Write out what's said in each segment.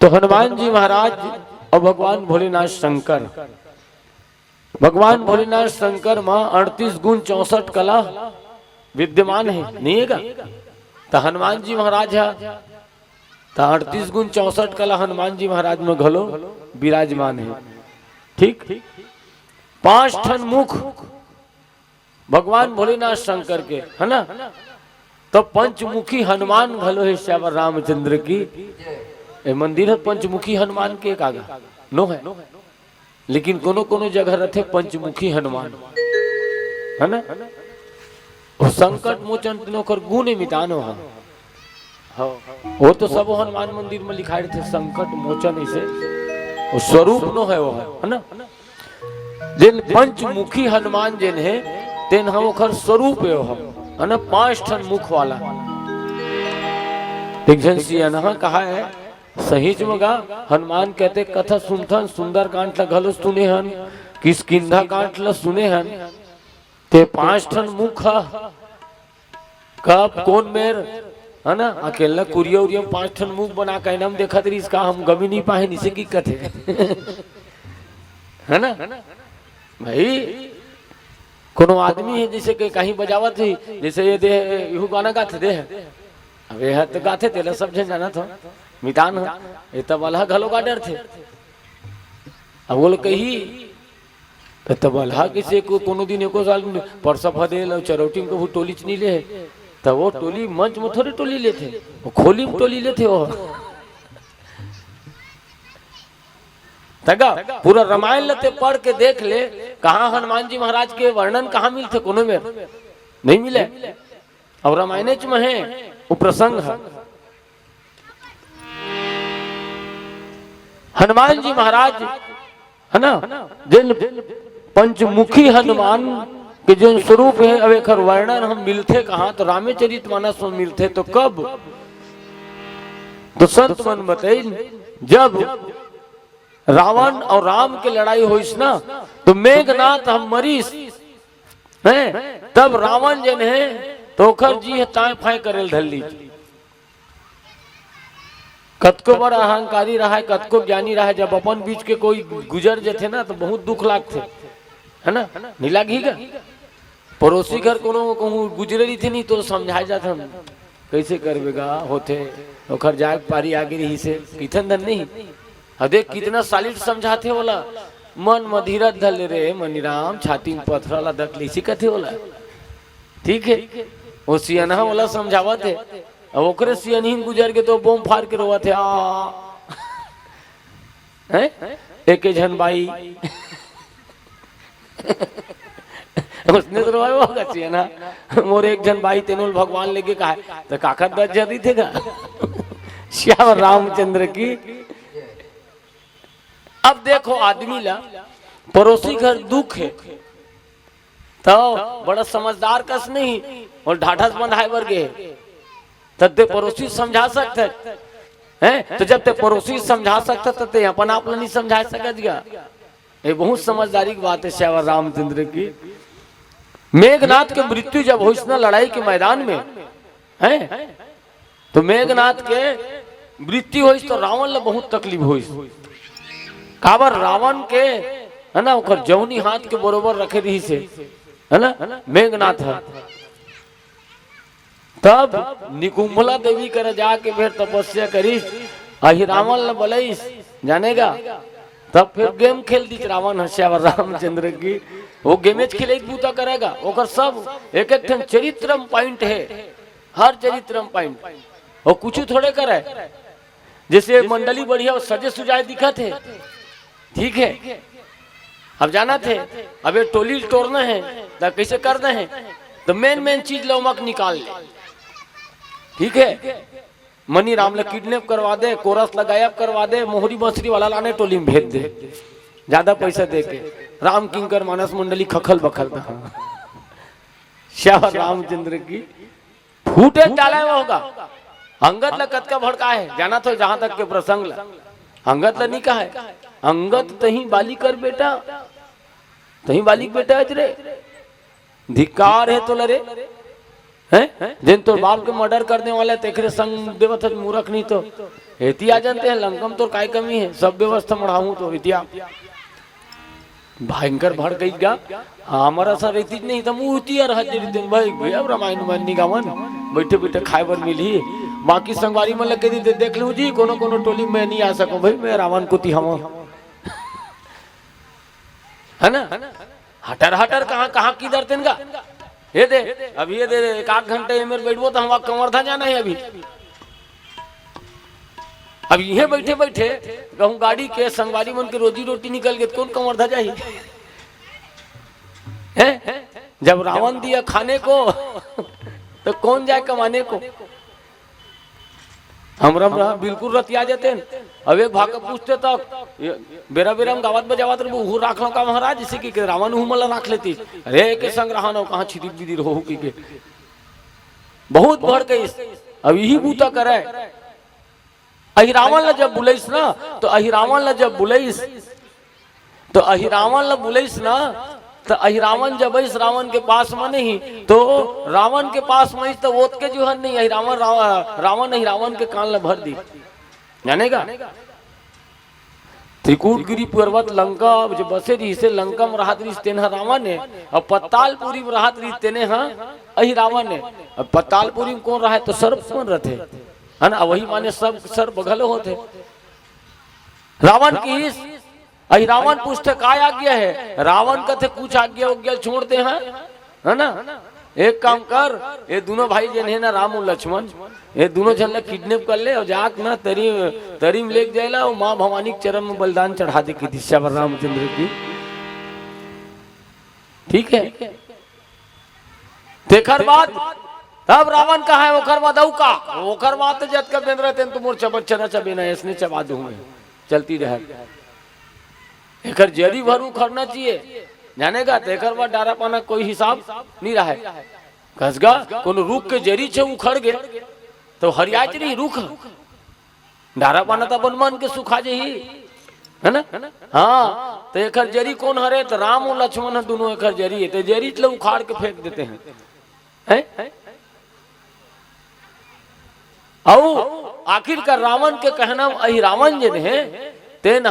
तो हनुमान जी महाराज और भगवान भोलेनाथ शंकर, भगवान भोलेनाथ शंकर माँ 38 गुण 64 कला विद्यमान है, नहीं है का? तो हनुमान जी महाराज है तो 38 गुण 64 कला हनुमान जी महाराज में घलो विराजमान है। ठीक, 5 ठन मुख भगवान भोलेनाथ शंकर के है ना, तो पंचमुखी हनुमान घलो है श्यावर रामचंद्र की। मंदिर है पंचमुखी हनुमान के कागा नो है, लेकिन कोनो कोनो जगह रहते पंचमुखी हनुमान है ना। और संकट मोचन कर गुण मिटानो है, वो तो सब हनुमान मंदिर में लिखाए थे संकट मोचन ऐसे, और स्वरूप नो है वो है ना। जिन पंचमुखी हनुमान जिन है तेन हम ओखर स्वरूप है ना, 5 ठन मुख वाला। कहा है सही मगा हनुमान कहते कथा सुनथन सुंदर कांट ल घलो सुने हन, किसकिंधा कांट ल सुने हन, ते 5 ठन मुख कब कौन मेर है ना, अकेला कुरिया उरिया 5 ठन मुख बना के नाम देखा तरी इसका हम गमी नहीं पाए निसे की कथे है ना भाई। कोनो आदमी है जैसे कि कहीं बजावत ही, जैसे ये दे यू गाना गाते दे, अब यह तो गाते तेला सब जन जाना था मितान है, ये तब अल्लाह घलो का डर थे। अब वो लोग कही तो तब अल्लाह किसी को कोनो दिन एको साल परसा फदेल और चरौटी को वो टोली नहीं ले, तब वो टोली मंच में थोड़ी टोली लेते, वो खोली में टोली लेते वो तगा। पूरा रामायण लेते पढ़ के देख ले, कहाँ हनुमान जी महाराज के वर्णन कहाँ मिलते, कोनो में नहीं मिले। और रामायण में है वो प्रसंग है। हनुमान जी महाराज है ना, जिन पंचमुखी हनुमान के जो स्वरूप है, अब एक वर्णन हम मिलते कहाँ, तो रामचरितमानस में मिलते। तो कब? तो संत मन बताइए जब रावण और राम की लड़ाई हुई ना, तो मेघनाथ हम मरीस हैं, तब रावण जन है तो खर जी है ताए फाए करेल धल्ली। कतको बड़ा अहंकारी रहा है, कतको ज्ञानी रहा है, जब अपन बीच के कोई गुजर जाते ना तो बहुत दुख लागते है ना, नहीं लागी। पड़ोसी घर कोनो कहूँ गुजरे थे नहीं तो समझाए जाते हम कैसे करवेगा होते ओखर जाए पारी आगे रही से कितन धन नहीं। अब देख कितना सालिट समझाते बोला, मन मधीरज धल रे मनीराम छाती में पत्थर दक ली कथे बोला। ठीक है, वो सियाना वाला समझावा थे, अब ओकरे सियानहीन गुजर के तो बोम फाड़ के रोवा थे एक झन बाई उसने तो रोया होगा सियाना, मोर एक जन बाई तेनोल भगवान लेके कहा तो काका दस जदी थे का श्याम रामचंद्र की। अब देखो आदमी ला पड़ोसी घर दुख है तो बड़ा समझदार कस नहीं और ढाढ़स बंधाए वर्गे तब ते पड़ोसी समझा सकते हैं। तो जब ते पड़ोसी समझा सकते तब ते अपन आप नहीं समझा सकेगा। ये बहुत समझदारी की बात है श्यावर रामचंद्र की। मेघनाथ के मृत्यु जब हुई ना लड़ाई के मैदान में है, तो मेघनाथ के मृत्यु हुई तो रावण ला बहुत तकलीफ हुई। काबर रावण के है ना ओकर जौनी हाथ के बरोबर रखे रही से है ना मेघनाथ है। तब निकुंभला देवी करे जाके फिर तपस्या करीस, अहि रावण ल बोलईस जानेगा, तब फिर गेम खेल दी रावण हश्यावर रामचंद्र की। वो गेमेज खेले बूता करेगा, ओकर सब एक एक ठन चरित्रम पॉइंट है, हर चरित्रम पॉइंट वो कुछ थोड़े करे। जैसे मंडली बढ़िया सजे सुजाए दिखा थे, ठीक है, अब जाना थे अब ये टोली तोड़ना है तो कैसे करना है, तो मेन चीज लौमक निकाल ले। ठीक है, मनी राम ला किडनैप करवा दे, कोरस ला गायब करवा दे, मोहरी बसरी वाला लाने टोली में भेज दे ज्यादा पैसा दे के। राम किंकर मानस मंडली खखल बखल श्याम रामचंद्र की फूटे डाला होगा। अंगद ला कत का भड़का है जाना तो, जहां तक के प्रसंग ला अंगद ला नहीं कहा है, अंगद तही बाली कर बेटा, तही बालिक बेटा अजरे धिकार है तो लरे हैं जिन तो बाप के मर्डर करने वाले तेखरे संग देवत मूर्ख नहीं तो एती आ जानते हैं लंकम तो काय कमी है सब व्यवस्था मढ़ाऊं तो इतिया भयंकर भड़ गई गा हमारा सर इतनी नहीं तो मुँह रह दिन भाई भैया रामायण में निगावन बैठे बैठे खाए बर मिली बाकी संगवारी में लगे दी देख लू जी कोनो कोनो टोली में नहीं आ सको भाई मैं रावण कुती हम है ना हटर हटर कहाँ कहाँ किधर तेन का ये दे अभी ये दे एक आध घंटे मेरे बैठो तो हम कंवर्धा जाना है अभी यहीं बैठे बैठे कहूँ गाड़ी के संगवारी मन के रोजी रोटी निकल गए कौन कंवर्धा जाए जब रावण दिया खाने को तो कौन जाए कमाने को हमरा बिल्कुल रतिया जाते अब एक भाग पूछते तक बेरा बेरा गावत बजावत हु राख लो का महाराज जैसे कि रावण हूँ मला राख लेती अरे के संग रहा कहाँ छिदी बिदी रहो की बहुत बढ़ गई अब यही बूता करे अहिरावण ला जब बुलाइस ना तो अहिरावण ला जब बुलाइस तो अहिरावण ला बुलाइस ना तो अहिरावण जब इस रावण के पास में नहीं तो रावण के पास में तो वोत के जो है नहीं अहिरावण रावण अहिरावण के कान ला भर दी जानेगा त्रिकूटगिरी पर्वत लंका जो बसे रही से लंका में राहत रही तेन रावण है और पतालपुरी में राहत रही तेने हाँ अहिरावण है अब पतालपुरी में कौन रहा है तो सर्प कौन रहते है ना वही माने सब सर बगल होते रावण की अहिरावण पूछते काय आज्ञा है रावण कथे कुछ आज्ञा उज्ञा छोड़ते हैं है ना एक काम कर ये दोनों भाई जन है ना राम और लक्ष्मण ये दोनों जन किडनैप कर ले और जाक ना तरीम ले जाएला और माँ भवानी के चरण में बलिदान चढ़ा दे की दिशा पर रामचंद्र की ठीक है तेखर बाद तब रावण कहा है ओकर बाद का ओकर बाद तो जत का बेंद रहते तो मोर चबच्चना चबेना इसने चबा दूंगे चलती रहे एकर जरी भर उखड़ना चाहिए जानेगा तेखर बाद डारा पाना कोई हिसाब नहीं रहा है कसगा कोनो रुख के जरी छे उखड़ गए तो हरियाच नहीं रुख डारा पाना तो अपन मन के सुखा जे ही है ना हाँ तो एकर जरी कौन हरे तो राम और लक्ष्मण दोनों एकर जरी है तो जरी चले उखाड़ के फेंक देते हैं आखिरकार रावण के कहना अहिरावण जिन है तेन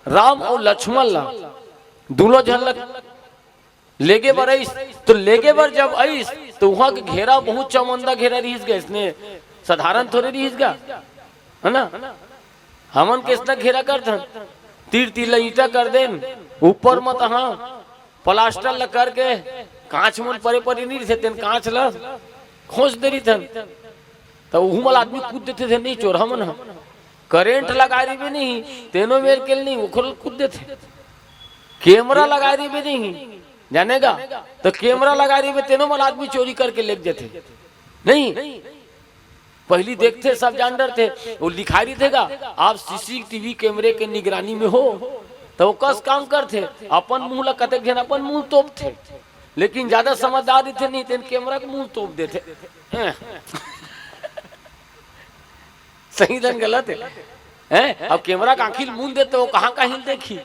राम और लक्ष्मण ला दोनों जन लेगे बर आईस तो लेगे बर जब आईस तो वहां के घेरा बहुत चमंदा घेरा रहीस गए इसने साधारण थोड़े रहीस गा है ना हमन के इतना घेरा कर तीर तीर ईटा कर देन ऊपर मत हाँ प्लास्टर ल करके कांच मन परे परे नहीं थे तेन कांच ला खोज दे रही थन तो उमल आदमी कूद देते थे नहीं चोर हमन करेंट लगा रही भी नहीं तेनो मेर के नहीं उखल कूद देते कैमरा लगा रही भी नहीं जानेगा तो कैमरा लगा रही भी तेनो मल आदमी चोरी करके ले जाते नहीं पहली देखते सब जान डर थे वो लिखा रही थे आप सीसीटीवी कैमरे के निगरानी में हो तो वो कस काम करते अपन मुंह ला कते घेन अपन मुंह तोप थे लेकिन ज्यादा समझदार थे नहीं तेन कैमरा के मुंह तोप देते सही धन गलत है अब कैमरा का आखिर मुंह देते वो कहाँ का हिल देखी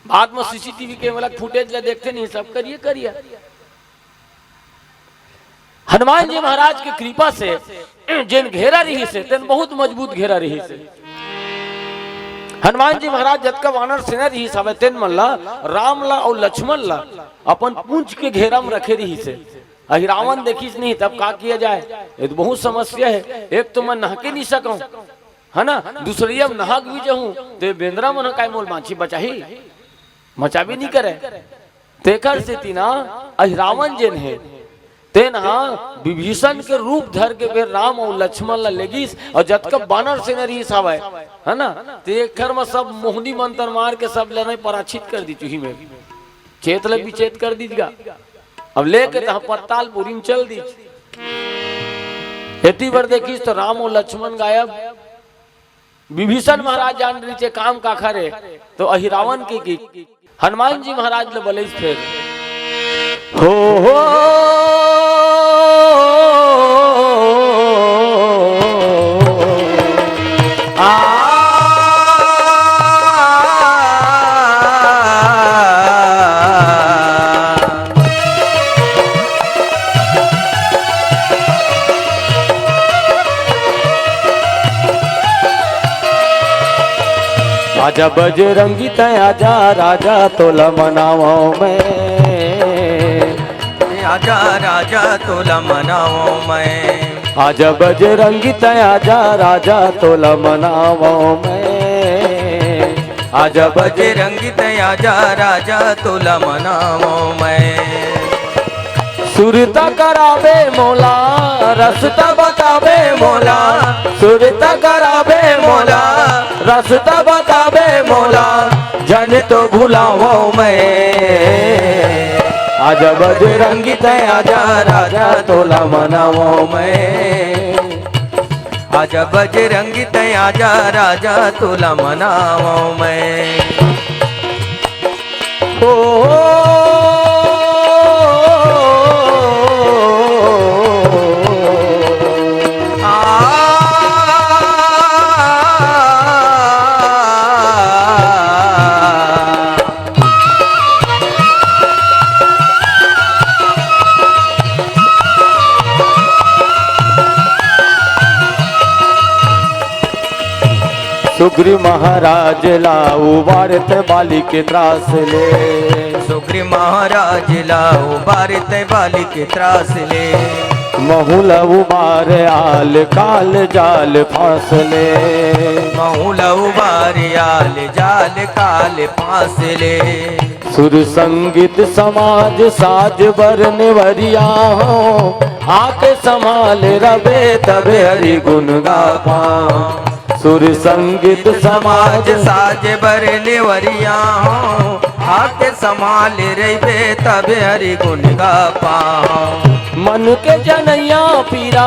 बाद में सीसीटीवी कैमरा फुटेज ला देखते नहीं सब करिए करिए हनुमान जी महाराज की कृपा से जिन घेरा रही से तेन बहुत मजबूत घेरा रही से हनुमान जी महाराज जत का वानर सेना रही सब तेन मन ला राम ला और लक्ष्मण ला अपन पूंछ के घेरा में रखे रही से अहिरावण देखीस नहीं तब का किया जाए ये तो बहुत समस्या है एक तो मैं नहके नहीं सकूं है ना दूसरी अब नहक भी जाऊं तो बेंद्रा मन काय मोल माछी बचाही मचा भी नहीं करे तेकर से तीना अहिरावण जिन है तेन विभीषण के रूप धर के फिर राम और लक्ष्मण ला लेगिस और जत का बानर से नरी सब है ना तेकर में सब मोहनी मंत्र मार के सब लेने पराचित कर दी चूही में चेतल विचेत कर दीजिएगा अब लेके तो पतालपुरी में चल दी इतनी बार देखिस तो राम और लक्ष्मण गायब विभीषण महाराज जान रही काम का खरे तो अहिरावण की हनुमान जी महाराज ले बोले फिर हो आजा बजरंगी तय आजा राजा तोला मनाओ मैं, आजा राजा तोला मनाओ मैं। आजा बजरंगी तय आजा राजा तोला मनाओ मैं, आजा बजरंगी तय आजा राजा तोला मनाओ मैं। सुरता करावे मोला रसता बतावे मोला, सुरता करावे मोला रसता बतावे मोला, जन तो भुलाओ मैं। आजा बजरंगी तय आजा राजा तोला मनाओ मैं, आजा बजरंगी तय आजा राजा तोला मनाओ मैं। सुग्रीव महाराज लाऊ भारत बाली के त्रास ले, सुग्रीव महाराज लाओ भारत बाली के त्रास ले। महुला उबार आल काल जाल फांस ले, महुला उबार आल जाल काल फांस ले। सुर संगीत समाज साज बर निवरिया हो, आके संभाल रबे तबे हरि गुण गा पाऊं। सुर संगीत समाज साज बर निवरिया हो, आके संभाल रबे तबे हरि गुण गा पाऊं। मन के जनैया पीरा,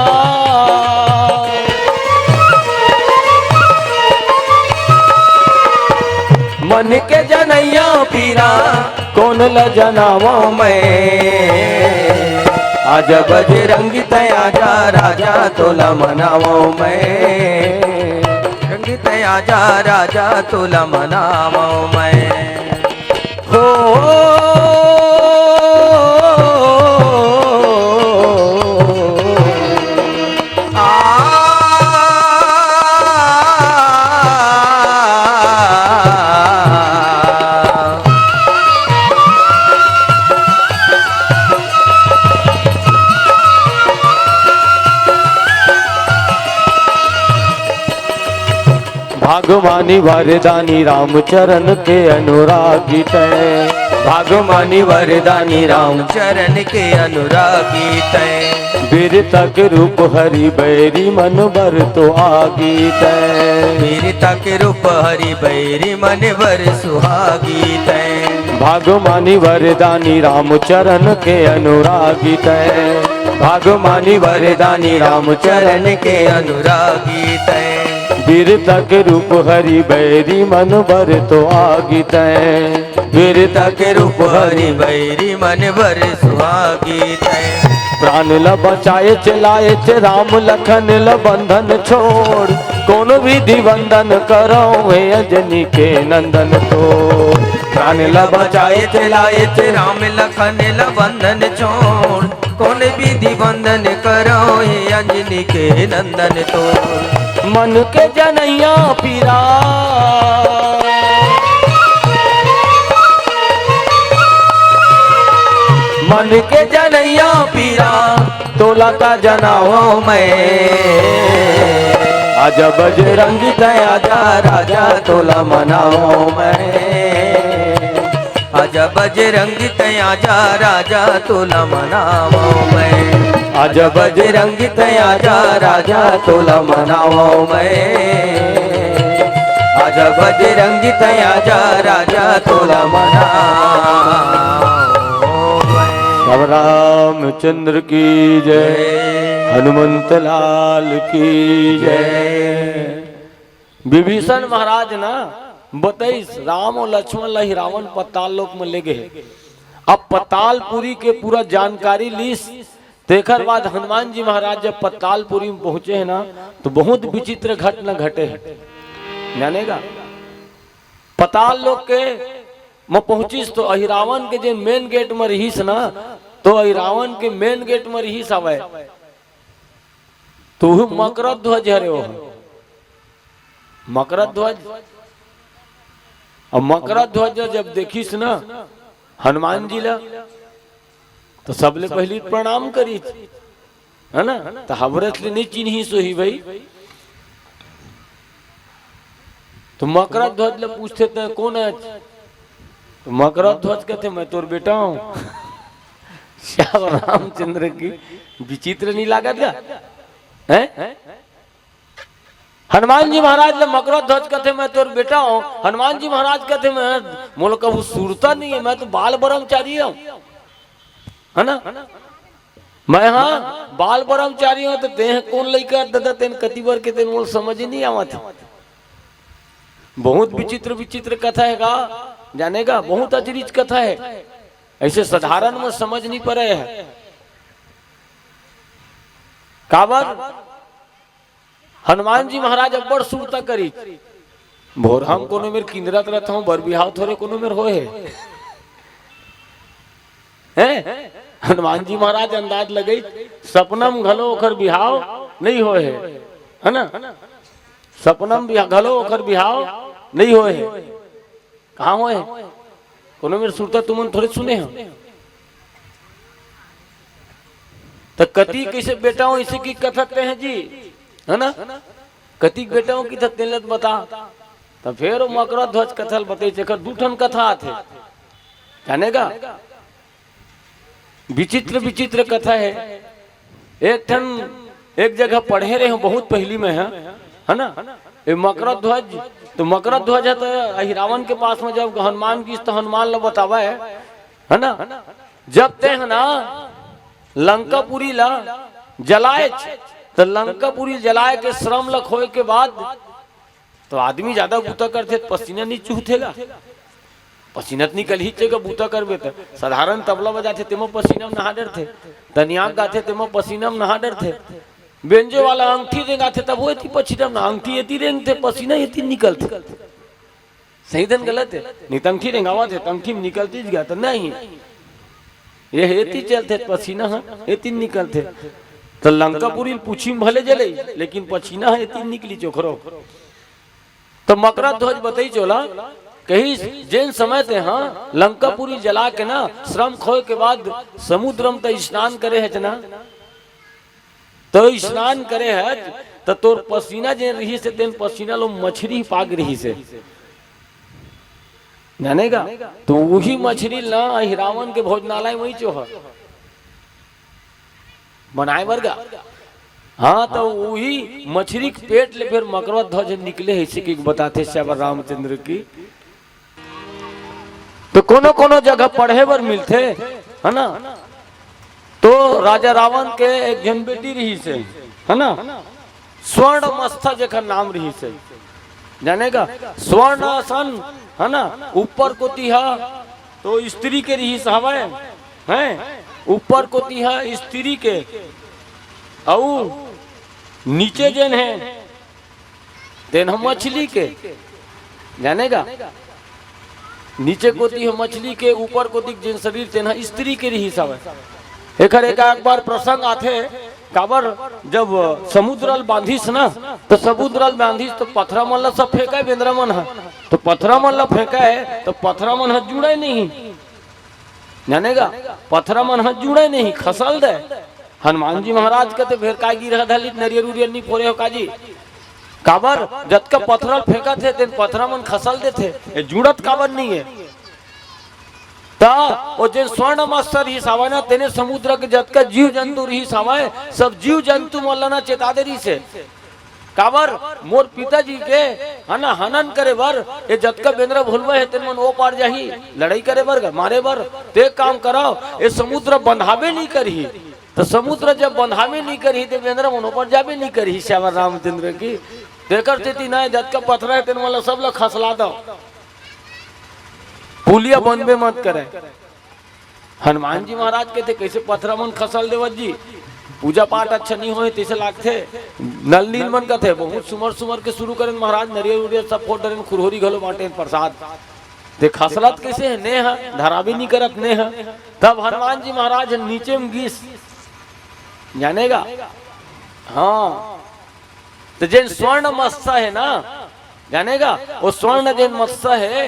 मन के जनैया पीरा कौन ल जनावो मैं। आजा बजरंगी तय आजा राजा तोला मनावो मैं, रंगी तय आजा राजा तोला मनावो मैं। हो भागवानी वरदानी रामचरण के अनुरागी तय, भागवानी वरदानी राम चरण के अनुरागी तय। वीर तक रूप हरि बैरी मन बर तो आगी तय, वीर तक रूप हरि बैरी मन बर सुहागी तय। भागवानी वरदानी रामचरण के अनुरागी तय, भागवानी वरदानी रामचरण के अनुरागी तय। वीर तक रूप हरि बैरी मन बर तो आगी तय, वीर तक रूप हरि बैरी मन बर सुहागी तय। प्राण ल बचाए चलाए चे राम लखन ल बंधन छोड़, कौन विधि वंदन करो हे अंजनी के नंदन तो। प्राण ल बचाए चलाए चे राम लखन ल बंधन छोड़, कौन विधि वंदन करो हे अंजनी के नंदन तो। मन के जनैया पीरा, मन के जनैया पीरा तोला का जनाओ मैं। आजा बजरंगी तय आजा राजा तोला मनाओ मैं, आजा बजरंगी तय आजा राजा तोला मनाओ मैं। आजा बजरंगी तय आजा राजा तोला मनाओ मैं, आजा बजरंगी तय आजा राजा तोला मनाओ मैं। अब रामचंद्र की जय, हनुमंत लाल की जय। विभीषण महाराज ना बताइस राम और लक्ष्मण लही रावण पताल लोक में ले गए। अब पतालपुरी के पूरा जानकारी लीस तेखर बाद हनुमान जी महाराज जब पतालपुरी में पहुंचे हैं ना, तो बहुत विचित्र घटना घटे हैं। जानेगा पताल लोग के में पहुंचिस तो अहिरावण के जे मेन गेट में रहीस ना, तो अहिरावण के मेन गेट में रहीस आवे तो मकर ध्वज हरे हो। मकर ध्वज अब मकरा ध्वज जब देखिस ना हनुमान जी ला तो सबले पहली प्रणाम करी, है ना। तो हवरत ले नहीं चिन्ही सोही भाई। तो मकरा ध्वज ले पूछते थे कौन है, तो मकरा ध्वज कहते मैं तोर बेटा हूँ। श्याम रामचंद्र की विचित्र नहीं लागत का है। हनुमान जी महाराज ले मकरा ध्वज कहते मैं तोर बेटा हूँ। हनुमान जी महाराज कहते मैं मोल कबू सूरता नहीं है, मैं तो बाल ब्रह्मचारी हूँ, है ना। मैं हाँ बाल ब्रह्मचारी हूँ। तो देह कौन लेकर दादा तेन कति बार के तेन मोल समझ ही नहीं आवत। बहुत विचित्र विचित्र कथा है का जानेगा, बहुत अजरीज कथा है, ऐसे साधारण में समझ नहीं पड़े है। काबर हनुमान जी महाराज अब्बड़ सुरता करी। भोर हम कोनो मेर किंदरत रहता हूँ, बर बिहाव थोड़े कोनो मेर होए है। हनुमान जी महाराज अंदाज लगे सपनम घलो ओकर बिहाव नहीं होए है ना। सपनम घलो ओकर बिहाव नहीं होए है। कहाँ होए कोनो मेर सुरता तुमन थोड़े सुने हैं। तो कति कैसे बेटा हूँ इसे की कथते हैं जी, है ना। कति बेटा हूँ की थकते बता। तो फिर वो मकरा ध्वज कथल बते चकर दूठन कथा थे जानेगा। विचित्र विचित्र कथा है। एक जगह पढ़े रहे हो बहुत पहली में है ना। ये मकरा ध्वज, तो मकरा ध्वज है तो रावण के पास में जब हनुमान की तो हनुमान ला बतावा है ना। जब ते है ना लंकापुरी ला जलाए, तो लंकापुरी जलाए के श्रम लख होए के बाद तो आदमी ज्यादा बूता करते पसीना नहीं चूथेगा, पसीना निकल ही चेगा बूता करबे। तो साधारण तबला बजाते तेमा पसीना में नहा डरते, तनिया गाते तेमा पसीना में नहा डरते, बेंजो वाला अंगठी रेंगाते तब वो इतनी पसीना में अंगठी इतनी रेंगते पसीना इतनी निकलते। सही दिन गलत है, नहीं तो अंगठी रेंगावा थे अंगठी में निकलती गया तो नहीं, ये इतनी चलते पसीना इतनी निकलते। तो लंकापुरी पूछी में भले जले लेकिन पसीना है इतनी निकली चोखरो। तो मकरा ध्वज बताई चोला कहीं जैन समय थे हाँ लंकापुरी जला के ना श्रम खोए के बाद समुद्र में तो स्नान करे है ना। तो स्नान करे है तो तोर पसीना जैन रही से तेन पसीना लो मछली पाग रही से जानेगा। तो वही मछली ना रावण के भोजनालय वही चोह बनाए वर्गा। हाँ तो वही मछली के पेट ले फिर मकरा ध्वज निकले ऐसे की बताते श्याम रामचंद्र की। तो कोनो कोनो जगह पढ़े बर मिलते है ना। तो राजा रावण के एक जन बेटी रही से है ना, स्वर्ण मस्था जखन नाम रही से जानेगा। स्वर्ण आसन है ना, ऊपर को तिहा तो स्त्री के रही हवाए हैं, ऊपर को तिहा स्त्री के और नीचे जन है तेन हम मछली के जानेगा। नीचे को ती मछली के ऊपर को दिख जिन शरीर तेना स्त्री के रही सब। एक बार प्रसंग आथे काबर जब समुद्रल बांधिस ना तो समुद्रल बांधिस तो पत्थरा मन ला सब फेंका है बेंद्रा मन है। तो पत्थरा मन ला फेंका है तो पत्थरा मन है जुड़े नहीं जानेगा। पत्थरा मन है जुड़े नहीं खसल दे। हनुमान जी महाराज कहते फिर का गिर धलित नरियर उरियर नहीं फोरे हो काजी काबर जत का पत्थरल फेंका थे तेन पत्थरा मन खसल दे थे ये जुड़त काबर नहीं है। ता वो जे स्वर्ण मत्स्य रही सावा ना तेने समुद्र के जत का जीव जंतु रही सावा सब जीव जंतु मल्लना चेता दे रही से काबर मोर पिताजी के हना हनन करे बर ये जत का बेंद्रा भूलवे है तेन मन ओ पार जाही लड़ाई करे बर मारे बर ते काम कराओ। ये समुद्र बंधावे नहीं करी तो समुद्र जब बंधावे नहीं करी तो बेंद्रा मन ऊपर जावे नहीं करी श्याम रामचंद्र की देकर तेती ना जत का पत्थर है तेन वाला सब लोग खसला दो पुलिया बनबे मत करे। हनुमान जी महाराज कहते कैसे पत्थरा मन खसल देवत जी पूजा पाठ अच्छा नहीं होए तैसे लागते। नल नील मन कहते बहुत सुमर सुमर के शुरू करें महाराज नरियर उरियर सब फोड़ डरें खुरहोरी घलो बांटे प्रसाद ते खसलत कैसे है ने है धरा भी नहीं करत ने है। तब हनुमान जी महाराज नीचे में गीस जानेगा। हाँ तो जिन स्वर्ण मत्स्य है ना जानेगा वो स्वर्ण जिन मत्स्य है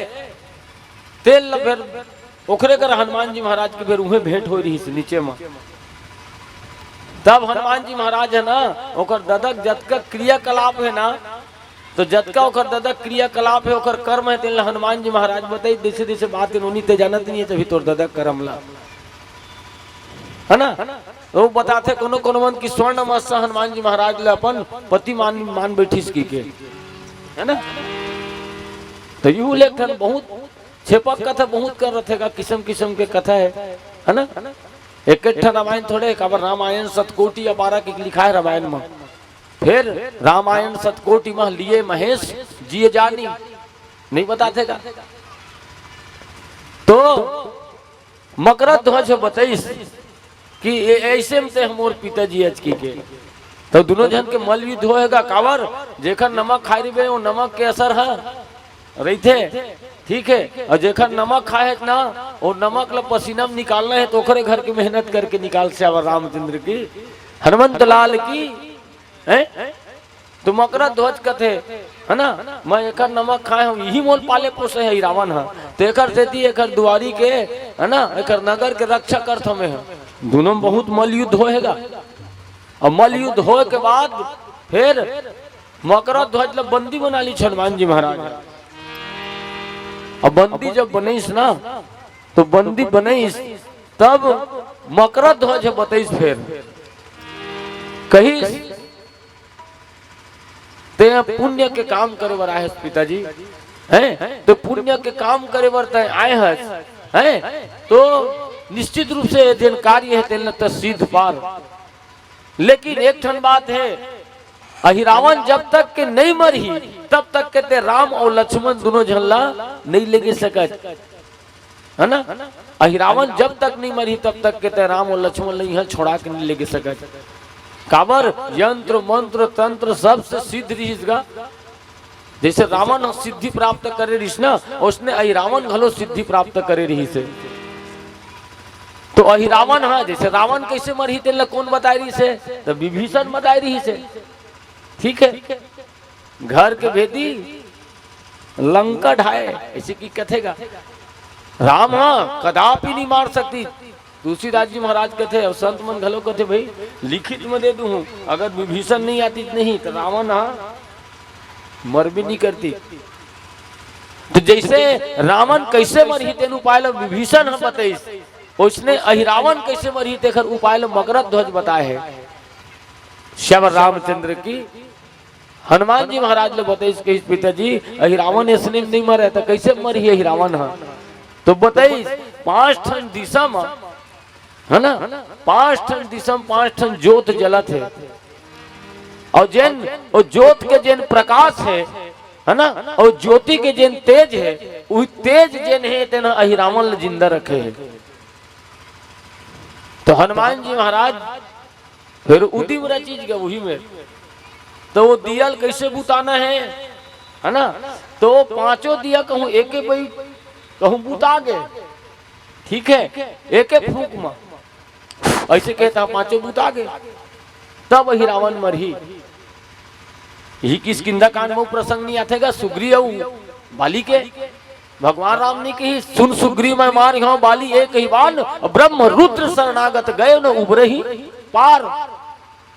तेल ल फिर ओखरे कर हनुमान जी महाराज के फिर उहे भेंट हो रही से नीचे में। तब हनुमान जी महाराज है ना ओकर ददक जतका क्रियाकलाप है ना, तो जतका ओकर ददक क्रियाकलाप है ओकर कर्म है, तेल हनुमान जी महाराज बताई जैसे जैसे बात उन्हीं ते जानत नहीं है, तभी तोर ददक कर्म ला है ना। तो वो बताते कोनो कोनो मन की स्वर्ण मत्स्य हनुमान जी महाराज ले अपन पति मान बैठीस की के है ना। तो यू लेखन बहुत छेपक कथा बहुत कर रहे थे, किस्म किस्म के कथा है ना। एक रामायण थोड़े खबर, रामायण सतकोटि 12 की लिखा है रामायण में। फिर रामायण सतकोटि में लिए महेश जिए जानी नहीं बताते का। तो मकर ध्वज बताइस कि ऐसे में हमोर पिताजी आज की के, तो दोनों जन के मल युद्ध होएगा कावर जेखर नमक खाई रहे वो नमक के असर है रही थे, ठीक है। और जेखर नमक खाए ना वो नमक ला पसीना में निकालना है, तो ओखरे घर की मेहनत करके निकाल से आवर रामचंद्र की हनुमंत लाल की है। तो मकर ध्वज कथे है ना, मैं एक नमक खाए हूँ यही मोल पाले पोसे है रावण है, तो एकर सेती एकर दुआरी के है ना एकर नगर के रक्षा करत हमें है। दोनों में बहुत मल युद्ध होएगा, और मल युद्ध हो के बाद फिर मकर ध्वज ला बंदी बना ली हनुमान जी महाराज। अब बंदी जब बनीस ना तो बंदी बनीस तब मकर ध्वज बताइस फिर कही ते पुण्य के काम करे बर आए पिताजी हैं, तो पुण्य के काम करे बर तय आए हैं, तो निश्चित रूप से दिन कार्य है तेल तो सिद्ध पार। लेकिन एक ठन बात है, अहिरावण जब तक के नहीं मरी तब तक के ते राम और लक्ष्मण दोनों झल्ला नहीं लेके सकत है ना। अहिरावण जब तक नहीं मरी तब तक के ते राम और लक्ष्मण नहीं है छोड़ा के नहीं लेके सकत। काबर यंत्र मंत्र तंत्र सबसे सिद्ध रहीगा, जैसे रावण सिद्धि प्राप्त करे रहीस ना उसने अहिरावण घलो सिद्धि प्राप्त करे रही से। तो अहिरावण हाँ जैसे रावण कैसे मरी तेल कौन बताई रही से, तो विभीषण बताई रही से, ठीक है। घर के भेदी लंका ढाए ऐसे की कथेगा राम हाँ कदापि नहीं मार सकती। दूसरी राज्य महाराज कहते और संत मन घलो कहते भाई लिखित में दे दूं अगर विभीषण नहीं आती नहीं तो रावण हाँ मर भी नहीं करती। तो जैसे रावण कैसे मरी तेन उपाय विभीषण हम बताइस, उसने अहिरावण कैसे मरी तेखर उपाय मकर ध्वज बताए है श्याम रामचंद्र की। हनुमान जी महाराज ने बताइस कि पिताजी अहिरावण इसने नहीं मरे तो कैसे मरी अहिरावण हाँ, तो बताइस 5 ठन दिशा में है ना 5 ठन दिशा में 5 ठन ज्योत जलत है, और जैन और ज्योत के जैन प्रकाश है ना, और ज्योति के जैन तेज है वही तेज जैन है तेना अहिरावण जिंदा रखे है। तो हनुमान जी महाराज फिर उदिम चीज का वही में, तो वो दियल कैसे बुताना है ना, तो 5 दिया कहूं एक भाई कहूं बुता गए, ठीक है, एक फूक में ऐसे कहता 5 बुता गए, तब अहिरावण मरही। यही किसकिंदा कांड में प्रसंग नहीं आतेगा सुग्रीव बाली के, भगवान राम ने कही सुन सुग्रीव मैं मार यहाँ बाली एक ही बान ब्रह्म रुद्र शरणागत गए न उभरे ही पार।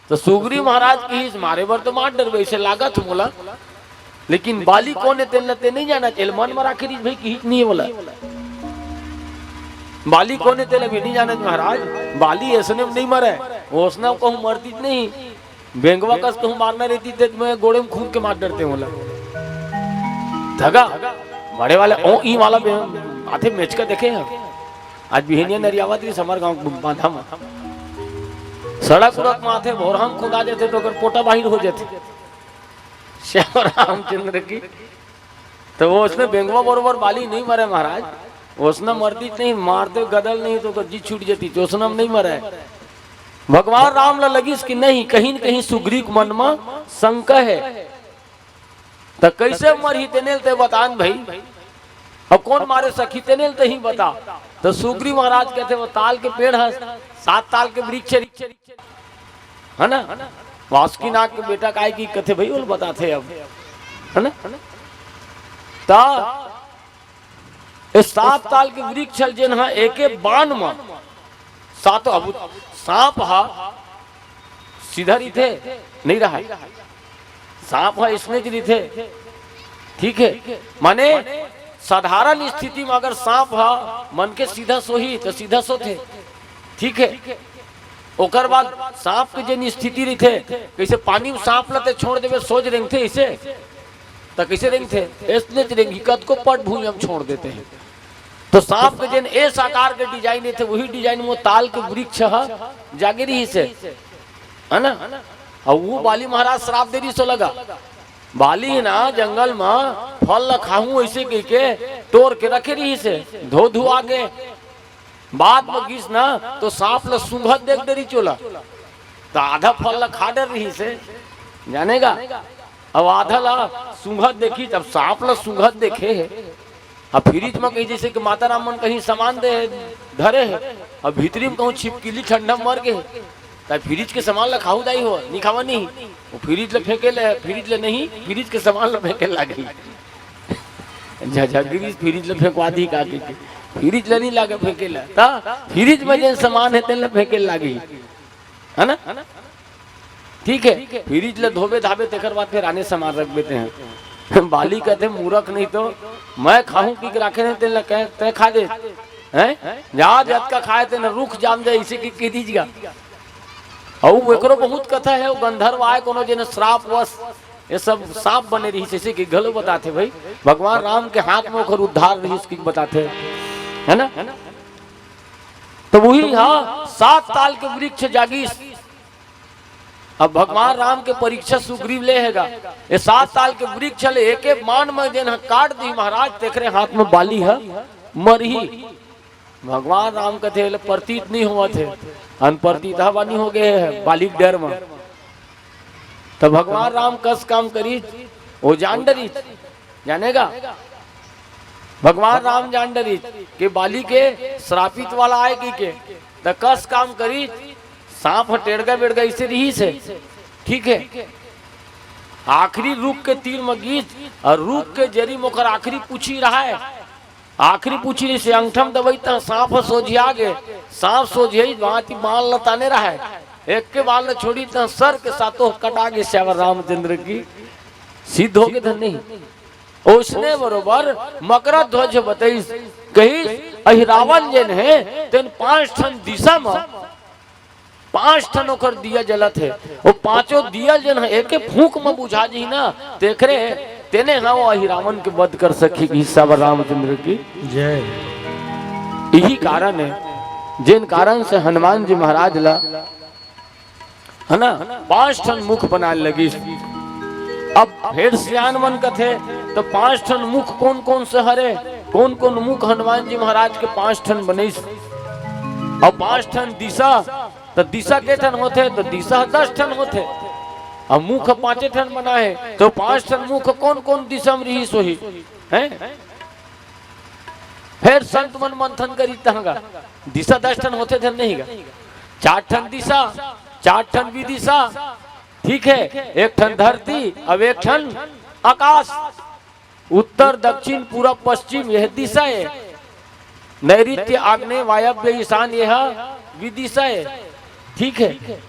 तो सुग्रीव महाराज की मारे बर तो मार डर वैसे लागत बोला, लेकिन बाली कौन है तेल नहीं जाना चाहिए, मन में राखी भाई की नहीं है बोला बाली कौन है तेल अभी नहीं जाना महाराज, बाली ऐसे नहीं मरे उसना कहूँ मरती नहीं, बेंगवा कस कहूँ मारना रहती थे मैं गोड़े में खून के मार डरते बोला धगा बड़े वाले ओ ई वाला आते मैच का देखे हैं आज बिहनिया नरियावत समर गांव बांधा में सड़क उड़क में आते भोरहम खुदा जाते तो अगर पोटा बाहिर हो जाते श्याम रामचंद्र की। तो वो उसने बेंगवा बरोबर बाली नहीं मरे महाराज, उसने मरती नहीं मारते गदल नहीं तो जी छूट जाती, तो उसने नहीं मरे। भगवान राम ला लगी कि नहीं कहीं न कहीं सुग्रीव मन में शंका है, तो कैसे मरी तेनेल ते बतान भाई, अब कौन मारे सखी तेनेल ते ही बता। तो सुग्रीव महाराज कहते वो ताल के पेड़ है 7 ताल के वृक्ष है ना, वासुकीनाग के बेटा काय की कथे भाई बोल बताते अब है ना। ता ये 7 ताल के वृक्ष छल जेन हा एके बाण में सात अब सांप हा सीधा ही थे नहीं रहा, सांप हा इसने जी थे, ठीक है। माने साधारण स्थिति में अगर सांप हा मन के सीधा सोही तो सीधा सो थे, ठीक है। ओकर बाद सांप के जन स्थिति रही थे, कैसे पानी में सांप लते छोड़ देवे सोच रेंग थे इसे तो कैसे रेंग थे इसने रेंगी कद को पट भूमि हम छोड़ देते हैं। तो सांप के जन इस आकार के डिजाइन थे वही डिजाइन में ताल के वृक्ष जागे रही से, है ना। और वो बाली महाराज श्राप दे रही सो लगा बाली ना जंगल में फल न खाऊं ऐसे कह के तोड़ के रखे रही से धो धो आगे बाद में गिस ना तो सांप ल सुंघत देख दे रही चोला तो आधा फल ल खा डर रही से जानेगा। अब आधा ला सुंघत देखी तब सांप ल सुंघत देखे है। अब फ्रिज में कहीं जैसे कि माता राम मन कहीं सामान दे धरे है अब भीतरी में कहूँ छिपकली ठंडा मर गए तब फ्रिज के सामान ला खाऊ दाई हो नहीं खावा नहीं वो फ्रिज ले फेंके ले, फ्रिज ले नहीं फ्रिज के सामान ला फेंके लगी झगिरी फ्रिज ले फेंकवा दी का के फ्रिज ले नहीं लागे फेंके ला ता फ्रिज में जो सामान है तेल फेंके लगी, है ना, ठीक है। फ्रिज ले धोबे धाबे तेकर बाद फिर आने सामान रख देते हैं। बाली कहते मूर्ख नहीं तो मैं खाऊं की राखे नहीं तेल तय खा दे हैं जहां जत का खाए थे न रुख जाम जाए इसे की दीजिएगा। और एकरो बहुत कथा है गंधर्व आए कोनो जने श्राप वश ये सब सांप बने रही जैसे कि गलो बताते भाई भगवान राम के हाथ में ओकर उद्धार रही इसकी बताते है ना। तो वही हाँ 7 ताल के वृक्ष जागी। अब भगवान राम के परीक्षा सुग्रीव ले हैगा ये 7 ताल के वृक्ष चले एक एक मान में देन काट दी महाराज देख रहे हाथ में बाली है मरही। भगवान राम कहते प्रतीत नहीं हुआ थे अनप्रतीत बानी हो गए है बाली डर में। तो भगवान राम कस काम करी वो जान डरी जानेगा। भगवान राम जान डरी के बाली के श्रापित वाला आए की के कस काम करी सांप टेढ़गा बेड़गा इसे रही से, ठीक है। आखिरी रुख के तीर में गीत और रुख के जरी मोकर आखिरी पूछी रहा है आखिरी पूछी रही से अंगठम दबाई तो सांप सोझिया गे सांप सोझिया वहां की बाल लताने रहा है एक के बाल ने छोड़ी तो सर के साथों कटा गे श्यावर रामचंद्र की सिद्ध हो गए धन नहीं। उसने बरोबर मकर ध्वज बताई कही अहिरावण जन है तेन 5 ठन दिशा में 5 ठन ओकर दिया जलत है वो 5 दिया जन है एक फूंक में बुझा जी ना देख रहे तेने हाँ वो अहिरावण के वध कर सकी श्यावर रामचंद्र की जय। यही कारण है जिन कारण से हनुमान जी महाराज ला है ना 5 ठन मुख बना लगी। अब फिर सियान मन कथे तो 5 ठन मुख कौन कौन से हरे कौन कौन मुख हनुमान जी महाराज के 5 ठन बने और 5 ठन दिशा तो दिशा के ठन होते तो दिशा 10 ठन होते और मुख 5 ठन बना है तो 5 ठन मुख कौन कौन दिशा में रही सोही है। फिर संत मन मंथन करी तहगा दिशा 10 ठन होते थे नहीं 4 ठन दिशा 4 ठन विदिशा, ठीक है। 1 ठन धरती अब 1 ठन आकाश उत्तर दक्षिण पूर्व पश्चिम यह दिशा है। नैऋत्य आग्नेय वायव्य ईशान यह विदिशा है, ठीक है।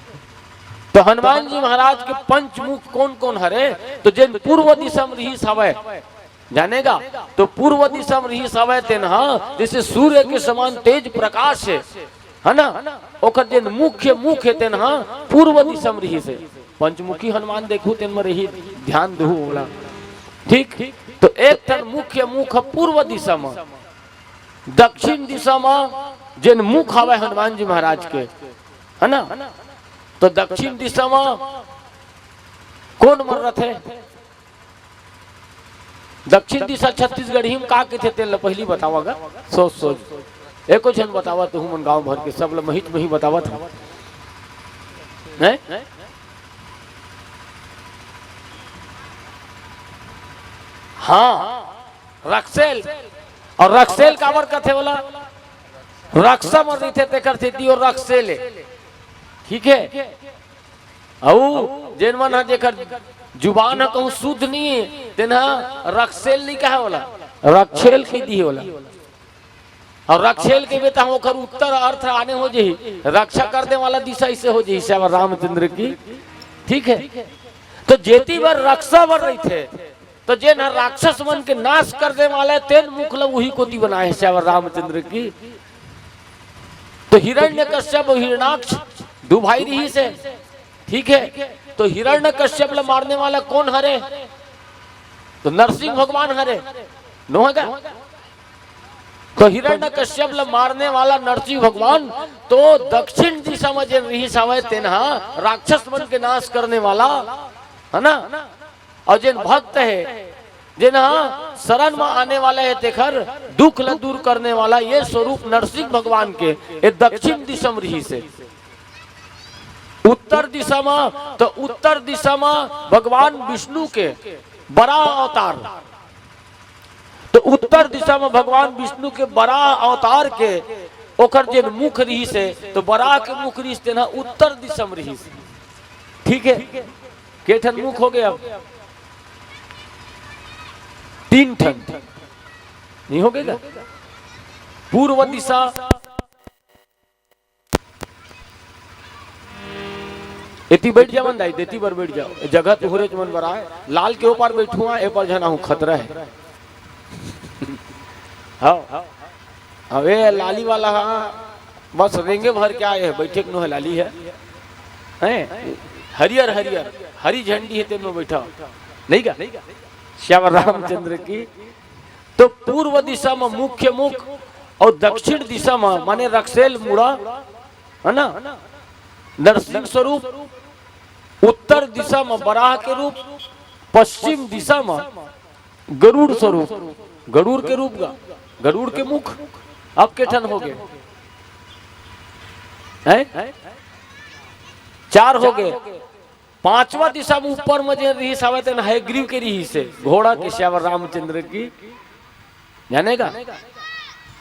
तो हनुमान जी महाराज के पंचमुख कौन कौन हरे तो जिन पूर्व दिशा में रही सवय जानेगा तो पूर्व दिशा में रही सवय तेन जैसे सूर्य के समान तेज प्रकाश है ना ओकर जिन मुख्य मुख है तेन पूर्व दिशा में रही से पंचमुखी हनुमान देखू तेन में रही ध्यान दहू बोला, ठीक। तो 1 ठन मुख्य मुख पूर्व दिशा में दक्षिण दिशा में जिन मुख हवे हनुमान जी महाराज के है ना तो दक्षिण दिशा में कौन मर रहे थे दक्षिण दिशा छत्तीसगढ़ ही में का के थे तेल पहली बतावागा सोच सोच एको जन बतावा तो मन गांव भर के सब महित में ही बतावा था है? हाँ रक्सेल और रक्सेल काबर कथे बोला रक्षा मर रही थे तेकर थी और रक्सेल ठीक है। औ जेन मन हा जेकर जुबान है कहूँ शुद्ध नहीं है तेना रक्सेल नहीं कहा बोला रक्षेल की दी बोला और रक्षेल के बेटा होकर उत्तर अर्थ आने हो जी रक्षा करने वाला दिशा इसे हो जी श्यावर रामचंद्र की। ठीक है, तो जेती बार रक्षा बढ़ रही थे तो जे न राक्षस मन के नाश करने वाले तेन मुखल वही कोती बनाए श्यावर रामचंद्र की। तो हिरण्यकश्यप और हिरणाक्ष दो भाई रही से। ठीक है, तो हिरण्यकश्यप ला मारने वाला कौन हरे? तो नरसिंह भगवान हरे नो है। तो हिरण्यकश्यप ला मारने वाला नरसिंह भगवान तो दक्षिण दिशा में जिन रही सावे तेनहा राक्षस मन के नाश करने वाला है ना। और जिन भक्त है जिन शरण में आने वाले है तेखर दुख ल दूर करने वाला ये स्वरूप नरसिंह भगवान के ये दक्षिण दिशा में रही से। उत्तर दिशा में तो उत्तर दिशा में भगवान विष्णु के बड़ा अवतार। तो उत्तर दिशा में भगवान विष्णु के बड़ा अवतार के ओकर जे मुख रही से तो बड़ा के मुख रही से ना उत्तर दिशा में रही से। ठीक है, केठन मुख हो गया? अब 3 ठन नहीं हो गएगा। पूर्व दिशा इतनी बैठ जा मन दाई देती बार बैठ जाओ जगह तुहरे मन बरा है लाल के ऊपर बैठूंगा ए पर जना हूं खतरा है। हाँ अबे लाली वाला बस रेंगे भर के आए है बैठे नो है लाली है हरियर हरियर हरी झंडी है तेरे में बैठा नहीं का श्यावर रामचंद्र की। तो पूर्व दिशा में मुख्य मुख और दक्षिण दिशा में माने रक्षेल मुड़ा है ना नरसिंह स्वरूप, उत्तर दिशा में बराह के रूप, पश्चिम दिशा में गरुड़ स्वरूप, गरुड़ के रूप का गरुड़ के मुख। अब के ठन हो गए हैं 4 हो गए। 5वां दिशा में ऊपर में जे रही सावत है ग्रीव के रही से घोड़ा के श्यावर रामचंद्र की जानेगा।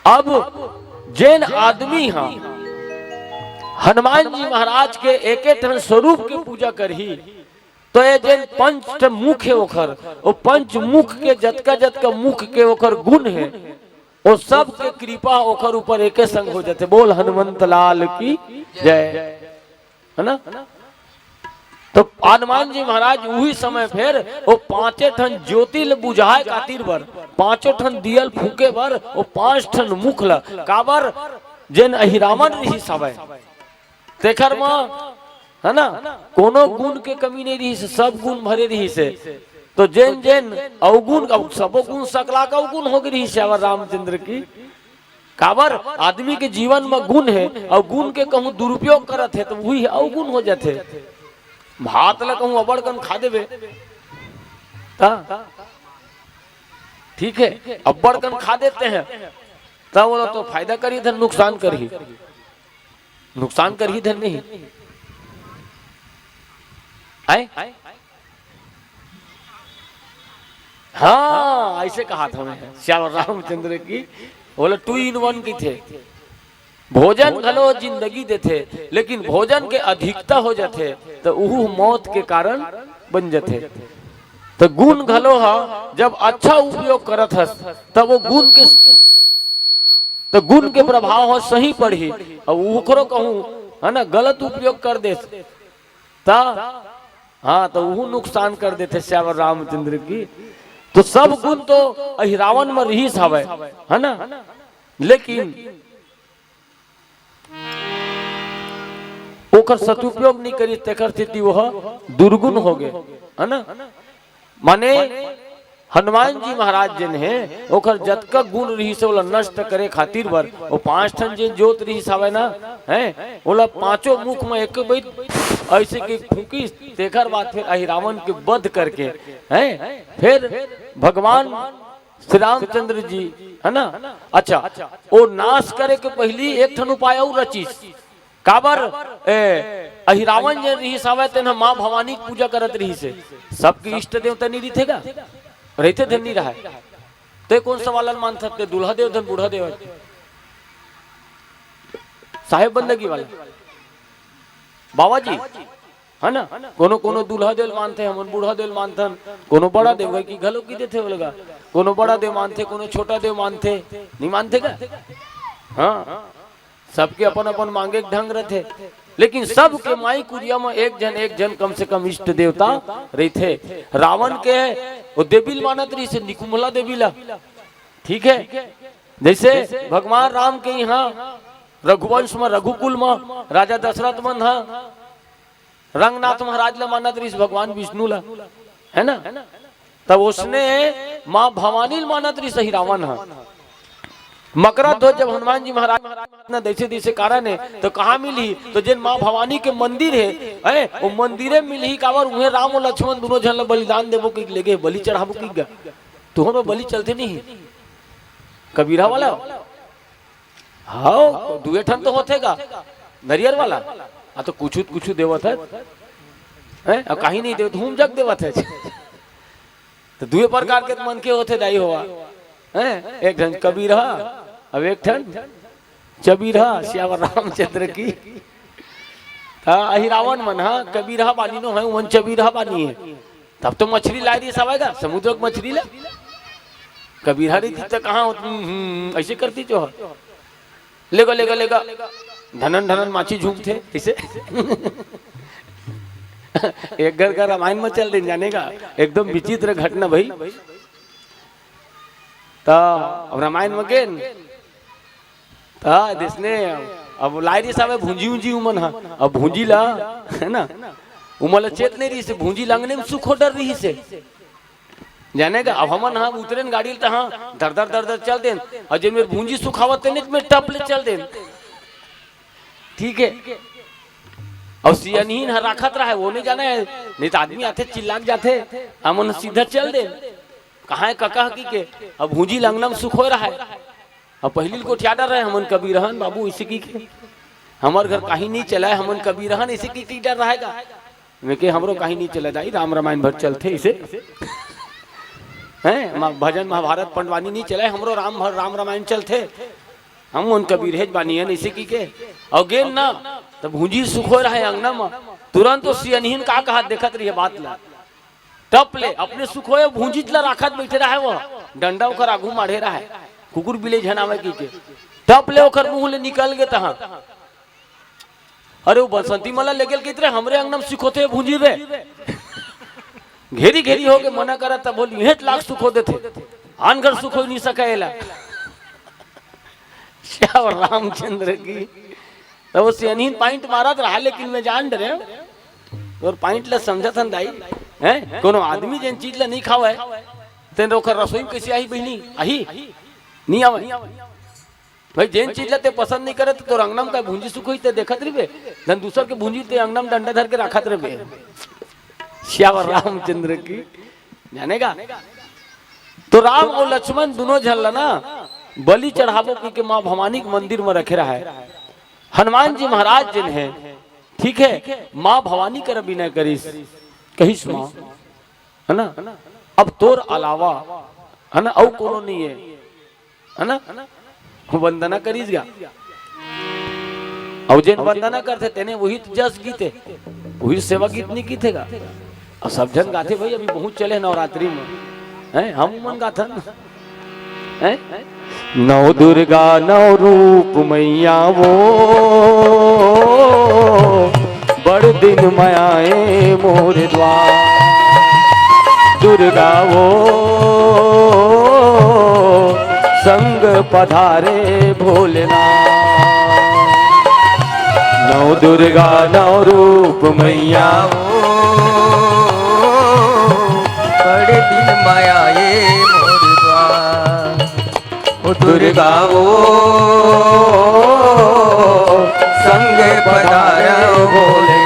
अब जैन आदमी हाँ हनुमान जी महाराज के एक स्वरूप की पूजा करही तो ये जैन पंच मुख है ओखर वो पंच मुख के जतका मुख के ओखर गुण है वो सब के कृपा ओखर ऊपर एके संग हो जाते। बोल हनुमंत लाल की जय है ना। तो हनुमान जी महाराज वही समय फिर वो 5 ठन ज्योति ल बुझाए खातिर बर 5 ठन दियल फूके बर वो 5 ठन मुख ल काबर जैन अहिरामन रही सबे तेखर में है ना कोनो गुण के कमी नहीं रही से सब गुण भरे रही से। तो जैन जैन अवगुण सब गुण सकला का अवगुण हो गई श्यावर रामचंद्र की। काबर आदमी के जीवन में गुण है और गुण के कहूँ दुरुपयोग करत है तो वही अवगुण हो जाते। भात ला कहूँ अबड़कन खा देवे ठीक है अबड़कन खा देते हैं तब बोलो तो फायदा करी धन नुकसान करी नुकसान कर ही धन नहीं आए। हाँ ऐसे कहा था मैं श्यावर रामचंद्र की बोले 2 in 1 की थे। भोजन घलो जिंदगी देते लेकिन भोजन के अधिकता हो जाते तो उहु मौत के कारण बन जाते। तो गुण घलो हा जब अच्छा उपयोग करत हस तब वो गुण के तो गुण के प्रभाव हो सही पड़ी और उकरो कहूं है ना गलत उपयोग कर दे ता हाँ तो वो नुकसान कर देते श्यावर रामचंद्र की। तो सब गुण तो अहिरावण में रही हवे है ना लेकिन ओकर सदुपयोग नहीं करी तेकर स्थिति वह दुर्गुण हो गए है ना। माने हनुमान जी महाराज जिन है ओकर जतका गुण रही से ओला नष्ट करे खातिर बर वो 5 ठन जिन जोत रही सावे ना है ओला 5 मुख में एक बैठ ऐसे के फूकी तेकर बाद फिर अहिरावण के वध करके हैं फिर भगवान श्री रामचंद्र जी है ना। अच्छा वो नाश करे के पहली एक ठन उपाय और रची काबर अहिरावण जे रही सावे तेन माँ भवानी की पूजा करत रही से सबके इष्ट देवता नहीं रहीथेगा रहते धन नहीं रहा ते कौन सवाल मान सकते दूल्हा देव धन बूढ़ा देव साहेब बंदगी वाला बाबा जी है ना। कोनो कोनो दूल्हा देव मानते हम बूढ़ा देव मानते कोनो बड़ा देव की घलो की देते लगा कोनो बड़ा देव मानते कोनो छोटा देव मानते नहीं मानते का हाँ, सबके अपन अपन मांगे के ढंग रहते, लेकिन सब के माई कुरिया में एक जन कम से कम इष्ट देवता रहते। रावण के वो देवील मानत रही से निकुमला देवीला, ठीक है। जैसे भगवान राम के यहाँ रघुवंश में रघुकुल में राजा दशरथ मन था, रंगनाथ महाराज ला मानत रही भगवान विष्णु ला, है ना। तब उसने माँ भवानी मानत रही सही रावण है। मकरा ध्वज जब हनुमान जी महाराज देशे देशे कारण है तो कहाँ मिली, तो जिन माँ भवानी के मंदिर है वो मंदिरे मिली कावर उन्हें राम और लक्ष्मण दोनों जन बलिदान देवो की लेके बलि चढ़ाबो की गा। तो हम बलि चलते नहीं कबीरा वाला, हाँ दुए ठन तो होतेगा नरियर वाला, हाँ तो कुछ देवत है अब कहीं नहीं देवत हम जग देवत है। तो दुए प्रकार के मन के होते दाई हुआ है, एक ठन कबीरा अब एक ठन चबीरा श्यावर रामचंद्र की। रावण मन हा कबीरा बानी नो है वन चबीरा बानी है। तब तो मछली ला दी सब आएगा समुद्र की मछली ला, कबीरा रही थी तो कहाँ ऐसे करती जो लेगा लेगा लेगा धनन धनन माछी झूमते इसे। एक घर का रामायण में चल दिन जाने का एकदम विचित्र घटना भाई। तो रामायण में गेन जिसने अब लायरी साहब भूंजी ऊंजी उमन हा, अब भूंजी ला है ना उमल चेत नहीं रही से भूंजी लांगने में सुख हो डर रही से जाने का। अब हमन हाँ उतरे गाड़ी तो हाँ दर दर दर दर चल देन और जब मेरे भूंजी सुखावत नहीं में टप ले चल देन, ठीक है। और सियानीन हर राखत रहा है वो नहीं जाना है, नहीं तो आदमी आते चिल्लाक जाते हमन सीधा चल दे कहा है कका की के। अब भूंजी लंगना में सुख हो रहा है, अब पहली को ठियाडर रहे हमन कबीर रहन बाबू इसी की के हमार घर कहीं नहीं चला है, हमन कबीर रहन इसी की डर रहेगा मैं के हमरो कहीं नहीं चला जाई राम रामायण भर चलते इसे हैं भजन महाभारत पंडवानी नहीं चला है हमरो राम रामायण चलते हम उन कबीर हेज बानी है इसी की के। और गेन ना तो भूंजी सुख हो रहा है अंगना में तुरंत तो सियनहीन का कहा देखत रही है बात ला टप ले अपने सुख हो भूंजी ला राखत बैठे रहा है वो डंडा ओकर आगू माढ़े रहा है कुकुर बिले झनावे की के टप ले ओकर मुंह ले निकल गए तहां। अरे वो बसंती मला ले गेल कितरे हमरे अंगना में सुख होते भूंजी रे घेरी घेरी हो के मना करा तब बोली 1 लाख सुख हो देते आन घर सुख हो नहीं सकेला। श्यावर रामचंद्र की तो वो सियनहीन पॉइंट मारत रहा लेकिन मैं जान डरे और पॉइंट ला समझा था दाई हैं कोनो आदमी जिन चीज ला नहीं खावे तेन ओकर रसोई कैसे आई बहनी आही नहीं आवे भाई जिन चीज ला ते पसंद नहीं करे तो अंगना में का भूंजी सुख होई ते देखत रहे धन दूसर के भूंजी ते अंगना में डंडा धर के रखत रहे। श्यावर रामचंद्र की जानेगा तो राम और लक्ष्मण दोनों झल ना बलि चढ़ावो की माँ भवानी के मंदिर में रखे रहा है। हनुमान जी महाराज जिन है ठीक है माँ भवानी कर विनय करीस कहिस माँ है ना अब तोर अलावा है ना औ कोनो नहीं है ना वंदना करीस गया और जिन वंदना करते तेने वही जस गीते वही सेवा गीत नहीं कीथेगा और सब जन गाते भाई अभी बहुत चले नवरात्रि में हैं हम मन गाथन हैं नौ दुर्गा नौ रूप मैया वो बड़ दिन मायाए मोर द्वार दुर्गा वो संग पधारे भोलेनाथ। नौ दुर्गा नौ रूप मैया वो बड़े दिन मायाए मोर द्वार ओ दुर्गा वो संग पधारे भोलेनाथ।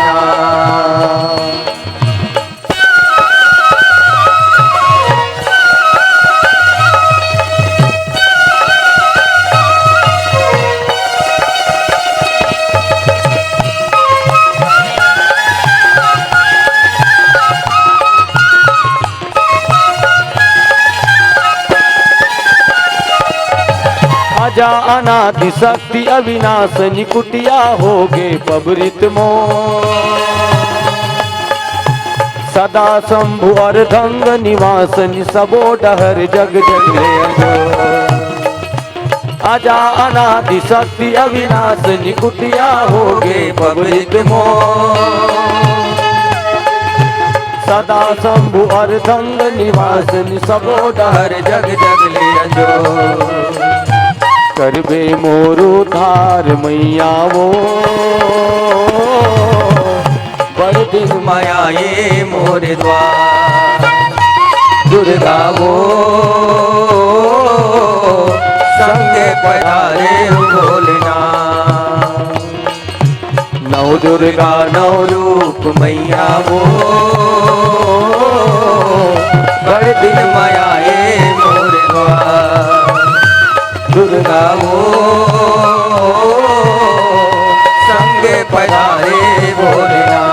आजा अनादि शक्ति अविनाशनी कुटिया होगे पबरित मो सदा शंभु अर्धंग निवासनि सबो डहर जग जग आजा अनादि शक्ति अविनाशिनी कुटिया होगे पब्लिक मोह सदा शंभु अर्धंग निवासिनी सबो डहर जग जग ले अंजो करबे मोरू धार मैया वो बड़ दिन माया ये मोरे द्वार दुर्गा वो संगे पधारे भोलना नौ दुर्गा नौ रूप मैया वो बड़ दिन माया ये मोरे द्वार दुर्गा वो संगे पधारे भोलना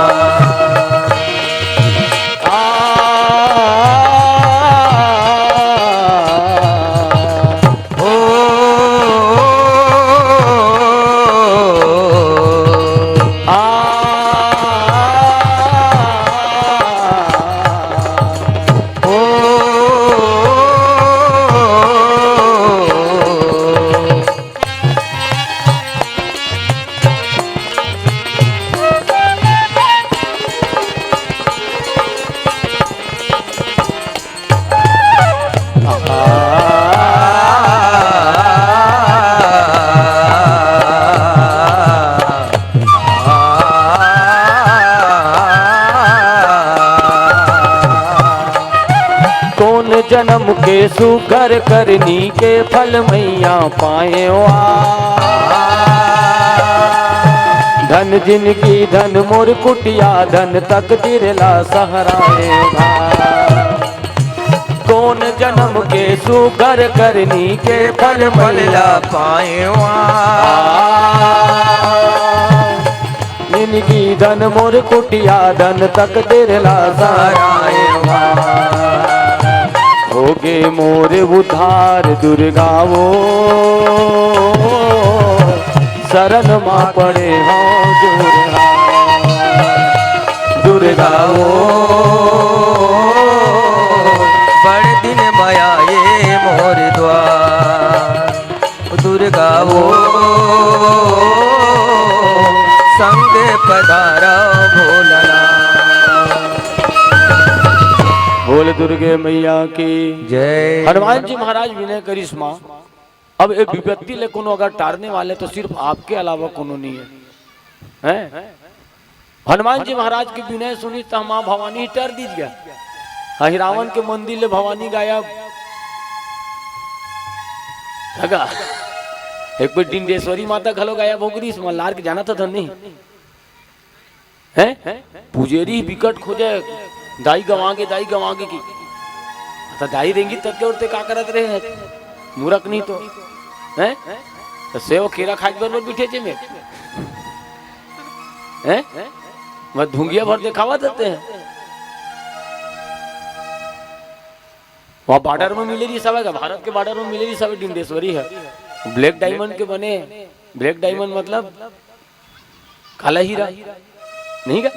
जन्म के सुकर करनी के फल मैया पाए धन जिनकी धन मोर कुटिया धन तक दिरला सहराए कौन जन्म के सुकर करनी के फल मैया पाए जिनकी धन मोर कुटिया धन तक दिरला सहराए होगे मोरे उधार दुर्गा वो शरण माँ पड़े हो दुर्गा वो बड़ दिन माया ये मोरे द्वार दुर्गा वो संग पधारा भोलना बोल दुर्गे मैया की जय। हनुमान जी महाराज विनय करिश्मा अब एक विपत्ति ले कोनो अगर टारने वाले तो सिर्फ आपके अलावा कोनो नहीं है हैं? हनुमान जी महाराज की विनय सुनी तो माँ भवानी टर दीज गया रावण के मंदिर ले भवानी गायब लगा एक बार डिंडेश्वरी माता खलो गायब हो गई मल्लार के जाना था नहीं है पुजेरी विकट खोजे दाई गवागे की तो दाई देंगी तब के उड़ते का करत रहे मूर्ख नहीं तो हैं तो सेव खीरा खाए बर बैठे थे में हैं मैं धुंगिया भर दिखावा देते हैं वहाँ बॉर्डर में मिलेगी सब है भारत के बॉर्डर में मिलेगी सब डिंडेश्वरी है ब्लैक डायमंड के बने ब्लैक डायमंड मतलब काला हीरा नहीं का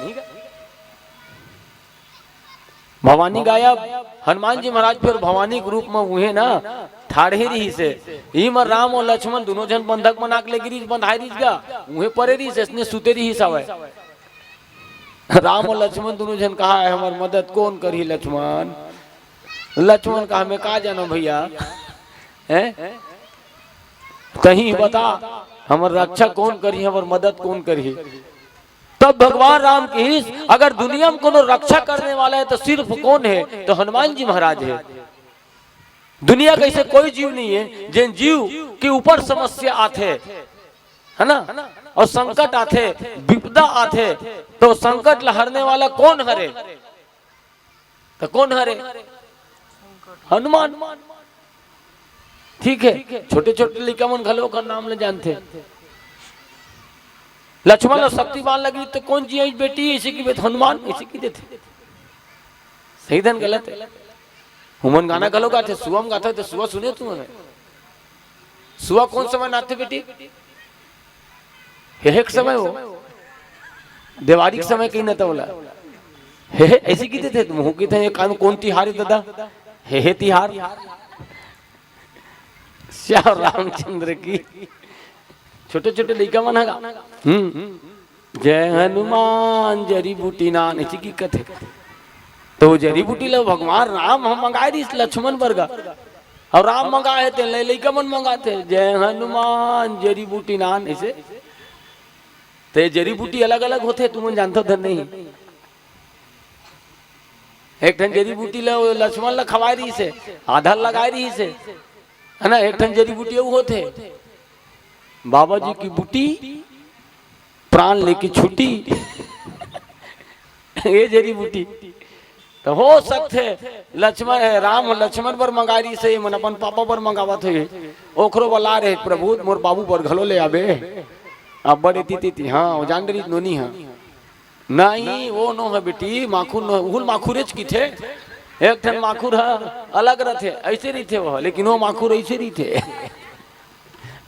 भवानी गायब हनुमान जी महाराज फिर भवानी के रूप में हुए ना ठाड़े रही से इमर राम और लक्ष्मण दोनों जन बंधक बना के गिरीश बंधाई रही गा उहे परे रही से इसने सुते रही सब है राम और लक्ष्मण दोनों जन कहा है हमार मदद कौन करी लक्ष्मण लक्ष्मण कहा मैं कहा जाना भैया हैं कहीं बता हमार रक्षा कौन करी हमार मदद कौन करी तब भगवान राम की अगर दुनिया में कोनो रक्षा करने वाला है तो सिर्फ कौन है तो हनुमान जी महाराज है दुनिया का ऐसे कोई जीव नहीं है जिन जीव के ऊपर समस्या आते है ना और संकट आते विपदा आते तो संकट लहरने वाला कौन हरे तो कौन हरे हनुमान ठीक है छोटे छोटे लिखा मन घलो का नाम ले जानते लक्ष्मण और शक्तिमान लगी तो कौन जी बेटी इसी की बेट हनुमान इसी की देते सही धन गलत है हुमन गाना गलो गाते सुवम गाते थे सुवा सुने तुम हमें सुवा कौन समय नाते बेटी एक समय हो देवारी समय कहीं नता बोला हे ऐसी की देते तुम हो की थे कान कौन तिहार दादा हे तिहार श्याम रामचंद्र की छोटे छोटे लड़का मन हगा जय हनुमान जड़ी बूटी नान ऐसी की कथे तो जड़ी बूटी लो भगवान राम हम मंगाए रही लक्ष्मण वर्गा और राम मंगाए थे लड़का मन मंगाते जय हनुमान जड़ी बूटी नान ऐसे तो जड़ी बूटी अलग अलग होते तुम जानते हो नहीं। एक ठन जड़ी बूटी लक्ष्मण ला खवाई रही से आधा लगाई रही से है ना। एक ठन जड़ी बूटी वो होते बाबा जी की बूटी प्राण लेके छुट्टी ये जड़ी बूटी तो हो सकते लक्ष्मण है राम लक्ष्मण पर मंगा रही से मन अपन पापा पर मंगावत है ओखरो वाला रे प्रभु मोर बाबू पर घलो ले आबे अब बड़े तीती हाँ वो जान रही नोनी है नहीं वो नो है बेटी माखुर नो उहुल माखुरेच की थे एक ठन माखुर है अलग रहते ऐसे नहीं थे वो लेकिन वो माखुर ऐसे नहीं थे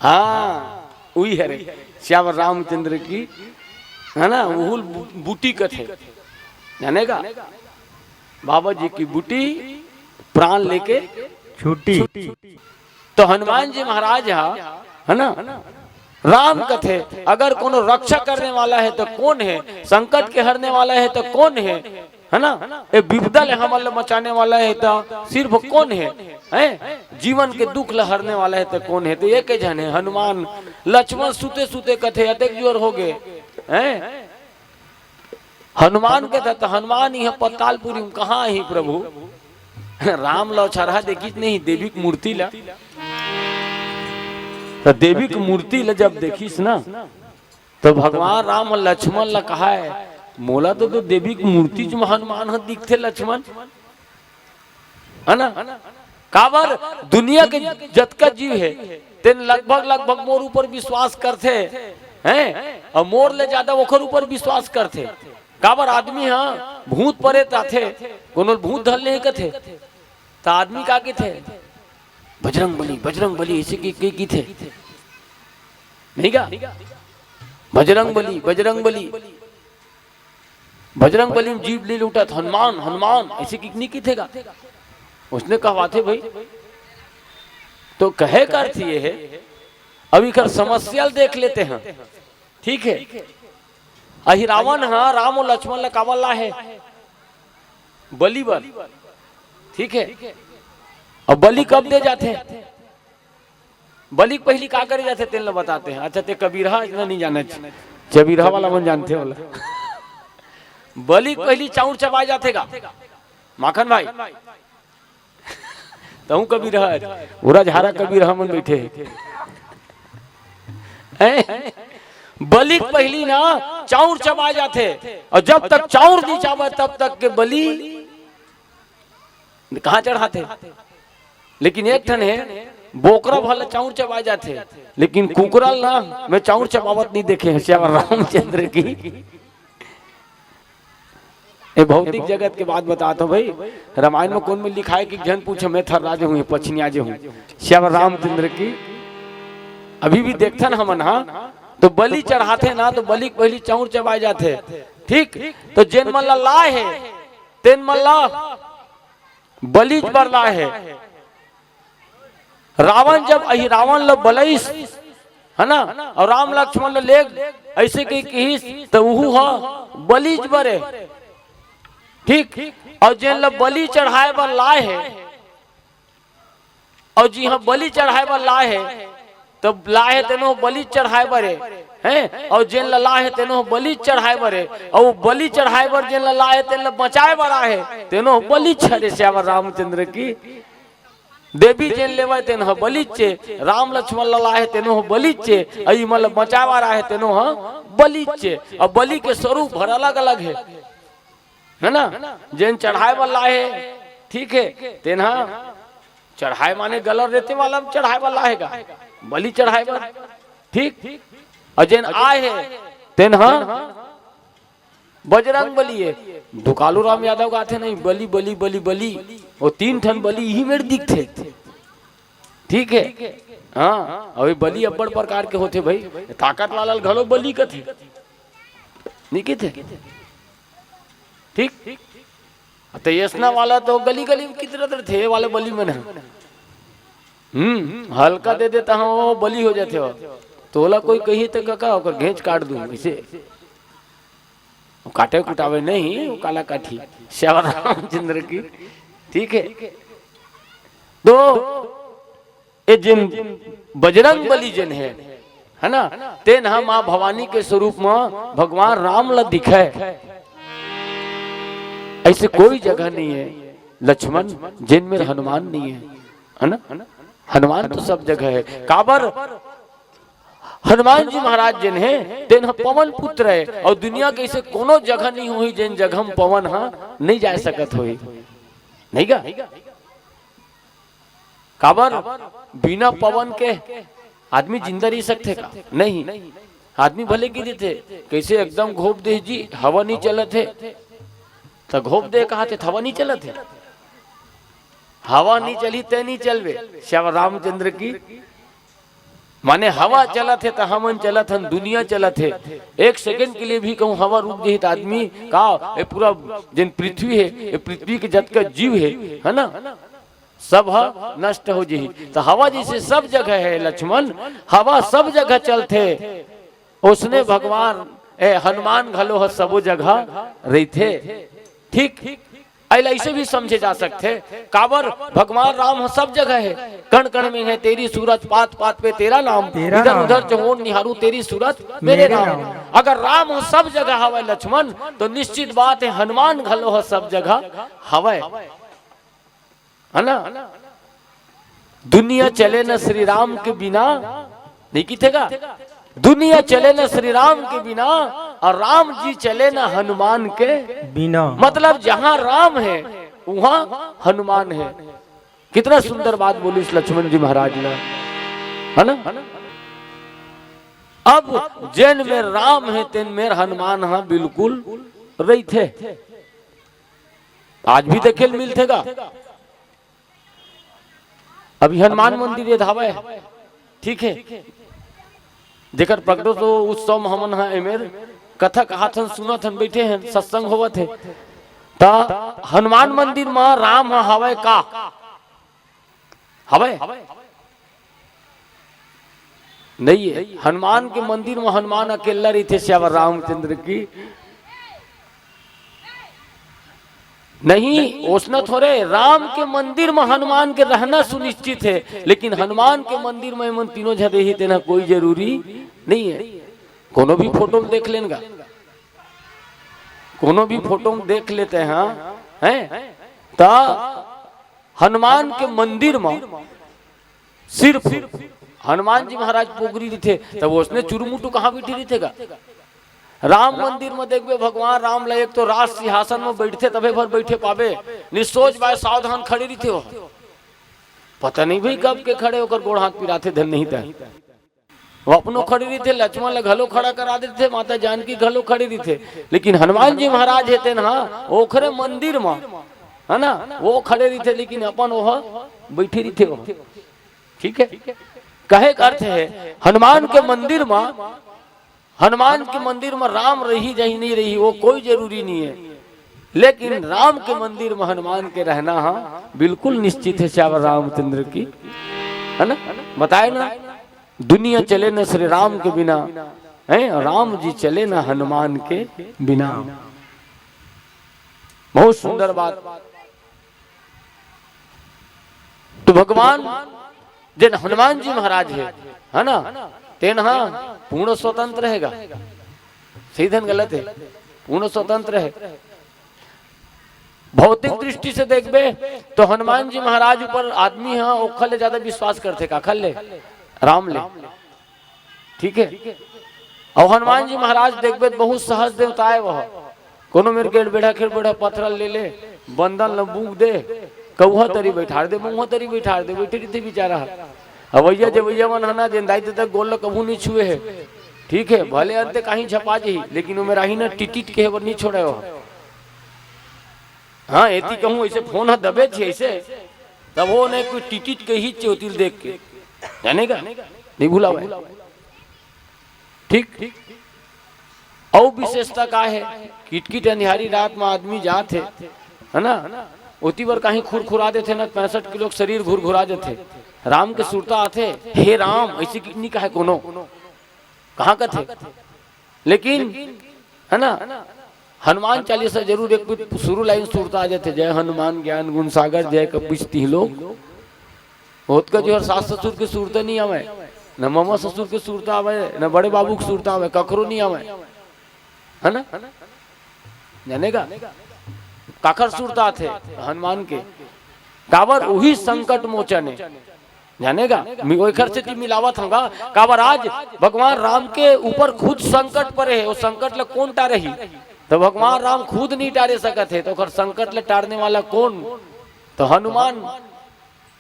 हाँ वही है रे श्याम रामचंद्र की है ना उहुल बूटी का थे जाने का बाबा जी की बूटी प्राण लेके छुट्टी तो हनुमान जी महाराज है ना राम कथे अगर कोनो रक्षा करने वाला है तो कौन है संकट के हरने वाला है तो कौन है ना ये विपदा ले हमल मचाने वाला है तो सिर्फ कौन है जीवन के दुख ल हरने वाला है तो कौन है तो ये के जन है हनुमान लक्ष्मण सुते सुते कथे अतेक जोर हो गए हैं हनुमान के था तो हनुमान ही पतालपुरी में कहाँ ही प्रभु राम लो छरहा देखी नहीं देवी की मूर्ति ला तो देवी की मूर्ति ला जब देखीस ना तो भगवान राम और लक्ष्मण ला कहा है मोला तो देवी की मूर्ति जो हनुमान दिखते लक्ष्मण है ना काबर दुनिया के जतका जीव है तेन लगभग मोर ऊपर विश्वास करते हैं और मोर ले ज्यादा ओखर ऊपर विश्वास करते काबर आदमी हाँ भूत परे थे कोनो भूत धल नहीं कथे तो आदमी का के थे बजरंग बली ऐसे की थे नहीं का बजरंग बली में जीव ले लूटा हनुमान ऐसे की नहीं की थेगा उसने कहवाते भाई तो कहे कर थी ये है अभी कर समस्या देख लेते हैं ठीक है अहि रावण हाँ राम और लक्ष्मण लकावला है बलि बल ठीक है और बलि कब दे जाते हैं बलि पहली का करे जाते तेल बताते हैं अच्छा ते कबीरहा इतना नहीं जाना चबीरहा वाला मन जानते वाला बलि पहली चाउर चबा जातेगा माखन भाई तो कबीरहा पूरा झारा कबीरहा मन बैठे बलि पहली ना चाउर चबा जाते और जब तक चाउर नहीं चाबा तब तक के बलि कहाँ चढ़ाते लेकिन एक ठन है बोकरा भला चाउर चबा जाते लेकिन कुकरल ना मैं चाउर चबावत नहीं देखे हैं श्याम रामचंद्र की ये भौतिक जगत के बात बताता हूँ भाई रामायण में कौन में लिखा है कि जन पूछे मैं थर राजे हूँ पछनिया जो हूँ श्याम रामचंद्र की अभी भी देखता ना हमन हाँ तो बलि चढ़ाते ना तो बलि पहली चाउर चबाए जाते ठीक तो जेन मल्ला लाए है तेन मल्ला बलि बरला है रावण जब अहि रावण लो बलैस है ना और राम लक्ष्मण लो ले ऐसे के कहिस तो वहु हा बलिज बरे ठीक और जेन लो बलि चढ़ाए बर लाए है और जी हाँ बलि चढ़ाए बर लाए है तो लाए तेनो बलि चढ़ाए बरे हैं और जेन लाए तेनो बलि चढ़ाए बरे और बलि चढ़ाए बर जेन लाए तेन बचाए बरा है तेनो बलि चढ़े श्याम रामचंद्र की देवी जेन लेवा तेन ह बलिचे राम लक्ष्मण लाए तेनो बलिचे अई मतलब बचावा रहा है तेनो ह बलिचे और बलि के स्वरूप भर अलग अलग है ना जेन चढ़ाए वाला है ठीक है तेन चढ़ाए माने गलर रहते वाला चढ़ाए वाला है बलि चढ़ाए वाला ठीक और जेन आए है तेन बजरंग बली है दुकालू राम यादव गाते नहीं बलि बलि बलि बलि वो 3 ठन बलि ही मेरे दिखते ठीक है हाँ अभी बलि अब्बड़ प्रकार के होते भाई ताकत लाल घलो बलि का थे नहीं थे ठीक तो यशना वाला तो गली गली की तरह थे वाले बलि में हल्का दे देता हूँ वो बली हो जाते हो। तोला कोई कही तो काका ओकर घेंच काट दूं इसे, काटे कुटावे नहीं, वो काला काठी श्याम रामचंद्र की। ठीक है, तो ये जिन बजरंग बली जिन है ना, तेन हम माँ भवानी के स्वरूप में भगवान राम ला दिखे। ऐसे कोई जगह नहीं है लक्ष्मण जिनमें हनुमान नहीं है ना। हनुमान तो सब जगह है। काबर हनुमान जी महाराज जिन है तेन पवन पुत्र है, और दुनिया के ऐसे कोनो जगह नहीं हुई जिन जगह में पवन नहीं जा सकत हुई, नहीं गा। काबर बिना पवन के आदमी जिंदा रह सकते का नहीं। आदमी भले गिरे थे कैसे एकदम घोप दे जी, हवा नहीं चलत है तो घोप दे कहा थे, हवा नहीं चलत है, हवा नहीं चली ते नहीं चलवे। श्याम रामचंद्र की माने हवा चलत है तो हमन चलत हन, दुनिया चलत है। एक सेकंड के लिए भी कहूँ हवा रुक गई तो आदमी का ये पूरा जिन पृथ्वी है, ये पृथ्वी के जत का जीव है ना, सब नष्ट हो जी। तो हवा जैसे सब जगह है लक्ष्मण, हवा सब जगह चलते, उसने भगवान हनुमान घलो सबो जगह रही थे। ठीक, ऐसे भी समझे जा सकते। काबर भगवान राम सब जगह है, कण कण में है तेरी सूरत, पात पात पे तेरा नाम, इधर उधर जहोन निहारू तेरी सूरत मेरे नाम। अगर राम सब जगह हवा लक्ष्मण, तो निश्चित बात है हनुमान घलो सब जगह हवा है ना। दुनिया चले न श्री राम के बिना, नहीं कीथेगा, दुनिया चले न श्री राम के बिना, और राम जी चले न हनुमान के बिना। मतलब जहां राम है वहां हनुमान है। कितना सुंदर बात बोली इस लक्ष्मण जी महाराज ने, है ना। अब जैन में राम है तेन में हनुमान हाँ बिल्कुल रही थे। आज भी देखे मिलते गा। अभी हनुमान मंदिर धावा है, ठीक है, जेकर प्रगटो तो उत्सव में हमन एमेर कथा कहाथन सुनथन बैठे हैं, सत्संग होवत है। ता हनुमान मंदिर में राम हवे का हवे नहीं है। हनुमान के मंदिर में हनुमान अकेला रही थे श्याम रामचंद्र की नहीं। उसने थोड़े राम के मंदिर में हनुमान के रहना सुनिश्चित है, लेकिन हनुमान के मंदिर में मन तीनों जगह ही देना कोई जरूरी नहीं है। कोनो भी फोटो में देख लेगा, कोनो भी फोटो में देख लेते हैं ता हनुमान के मंदिर में सिर्फ हनुमान जी महाराज पोगरी थे, तब उसने चुरमुटू कहाँ बैठी रही थे। राम मंदिर में देखबे भगवान राम ला एक तो राज सिंहासन में बैठते तबे भर बैठे पावे, निसोच बाय सावधान खड़े रही थे। पता नहीं भाई कब के खड़े होकर गोड़ हाथ पिराते धन नहीं था। वो अपनों खड़े रही थे, लक्ष्मण ला घलो खड़ा करा देते थे, माता जानकी घलो खड़ी रही थे, लेकिन हनुमान जी महाराज है ना ओखरे मंदिर में है ना, वो खड़े रही थे, लेकिन अपन वो बैठे रही थे। ठीक है, कहे का अर्थ है हनुमान के मंदिर में, हनुमान के मंदिर में राम रही जाही नहीं रही वो कोई जरूरी नहीं है, लेकिन राम के मंदिर में हनुमान के रहना बिल्कुल निश्चित है। श्याम रामचंद्र की है ना, बताए ना, दुनिया चले न श्री राम के बिना, है राम जी चले न हनुमान के बिना। बहुत सुंदर बात। तो भगवान जिन हनुमान जी महाराज है ना, तेन पूर्ण स्वतंत्र रहेगा, सही धन गलत है, पूर्ण स्वतंत्र है। भौतिक दृष्टि से देखबे तो हनुमान जी महाराज ऊपर आदमी ओखल ले ज्यादा विश्वास करते का खल ले राम ले, ठीक है। और हनुमान जी महाराज देखबे बहुत सहज देवता है, वह कोनो मेरे गेट बेढ़ा खेड़ बेढ़ा पत्थर ले ले बंधन लबूक दे, कौहा तरी बैठा दे, मुँह तरी बैठा दे, बैठे रहते बेचारा। अवैया जवैया मन हना जिंदाई तक गोल कभू नहीं छुए है, ठीक है, भले अंत कहीं छपा जी, लेकिन वो मेरा ही ना टिटिट के नहीं छोड़े हो। हाँ ऐसी कहूँ ऐसे फोन दबे छे ऐसे, तब वो नहीं कोई टिटिट के ही चौतिल देख के जाने का नहीं भूला हुआ। ठीक, और विशेषता का है किटकिट अंधियारी रात में आदमी जाते है ना, उती बार कहीं खुरखुरा देते ना 65 किलो शरीर घुरघुरा देते। राम के सुरता आते, हे राम ऐसी कितनी कहे कोनो कहाँ का थे, लेकिन है ना हनुमान चालीसा जरूर एक शुरू लाइन सुरता आ जाते, जय हनुमान ज्ञान गुण सागर जय कपीस लोग होत का जो है सास ससुर के सूरता नहीं आवे, न मामा ससुर के सूरता आवे, न बड़े बाबू के सूरता आवे, ककरो नहीं आवे, है ना जानेगा काखर सूरता आते हनुमान के काबर वही संकट मोचन है जानेगा से मिलावत होगा काबर आज भगवान राम के ऊपर खुद संकट पर है, वो संकट ला कौन टारही, तो भगवान राम खुद नहीं टारे सकते है, तो संकट ला टारने वाला कौन, तो हनुमान।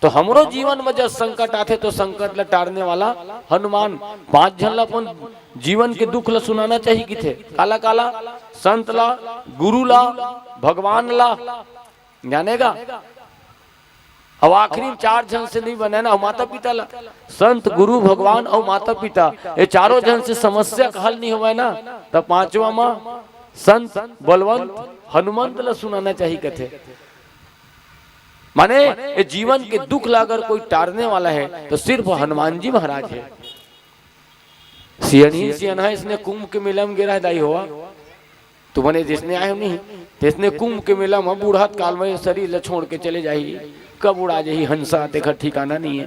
तो हमरो जीवन में जब संकट आते तो संकट ला टारने वाला हनुमान। 5 जन ला अपन जीवन के दुख ला सुनाना चाहिए कि थे, काला काला संत ला, गुरु ला, भगवान ला जानेगा। अब आखिरी 4 जन से नहीं बने ना, माता पिता ला, संत गुरु भगवान और माता पिता, ये चारों जन से समस्या का हल नहीं हुआ ना, तब 5वां माँ संत बलवंत हनुमंत ला सुनाना चाहिए कथे। माने ये जीवन के दुख ला अगर कोई टारने वाला है तो सिर्फ हनुमान जी महाराज है। सियनी सियना इसने कुंभ के मेला में गिरा दाई हुआ, तो बने जिसने आए नहीं जिसने कुंभ के मेला में बूढ़ात काल में शरीर ला छोड़ के चले जाइए, कब उड़ा जाइए हंसा देखा ठिकाना नहीं है,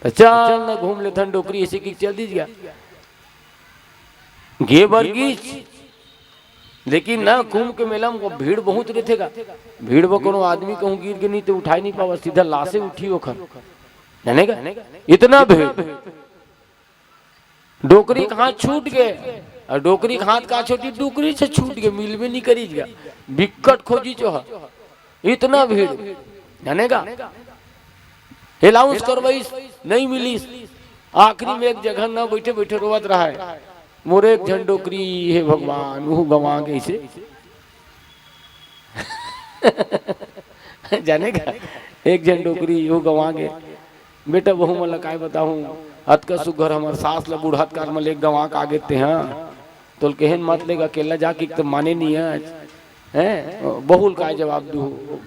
तो चल न घूम ले धन डोकरी ऐसे की चल दीजिए गे बरगीच। लेकिन ना कुंभ के मेला में भीड़ बहुत रहेगा, भीड़ में कोनो आदमी कहूँ गिर के नहीं तो उठा नहीं पावा, सीधा लाशे उठी होकर जानेगा इतना भीड़। डोकरी कहाँ छूट गए, और डोकरी हाथ कहाँ छोटी डोकरी से छूट गए, मिल भी नहीं करी गया, बिकट खोजी चो इतना भीड़ जानेगा। अलाउंस करवाई नहीं मिली, आखिरी में एक जगह ना बैठे बैठे रोवत रहा है, मोरे एक झन डोकरी है भगवान वो गवा गई से जानेगा एक झन डोकरी वो गवा गए। बेटा बहु मला काय बताऊं, अतका सुघर हमार सास ला बूढ़ात काल में ले गवा के आगे ते हाँ तो कहन मत लेगा अकेला जाके तो माने नहीं है बहुल का जवाब दू।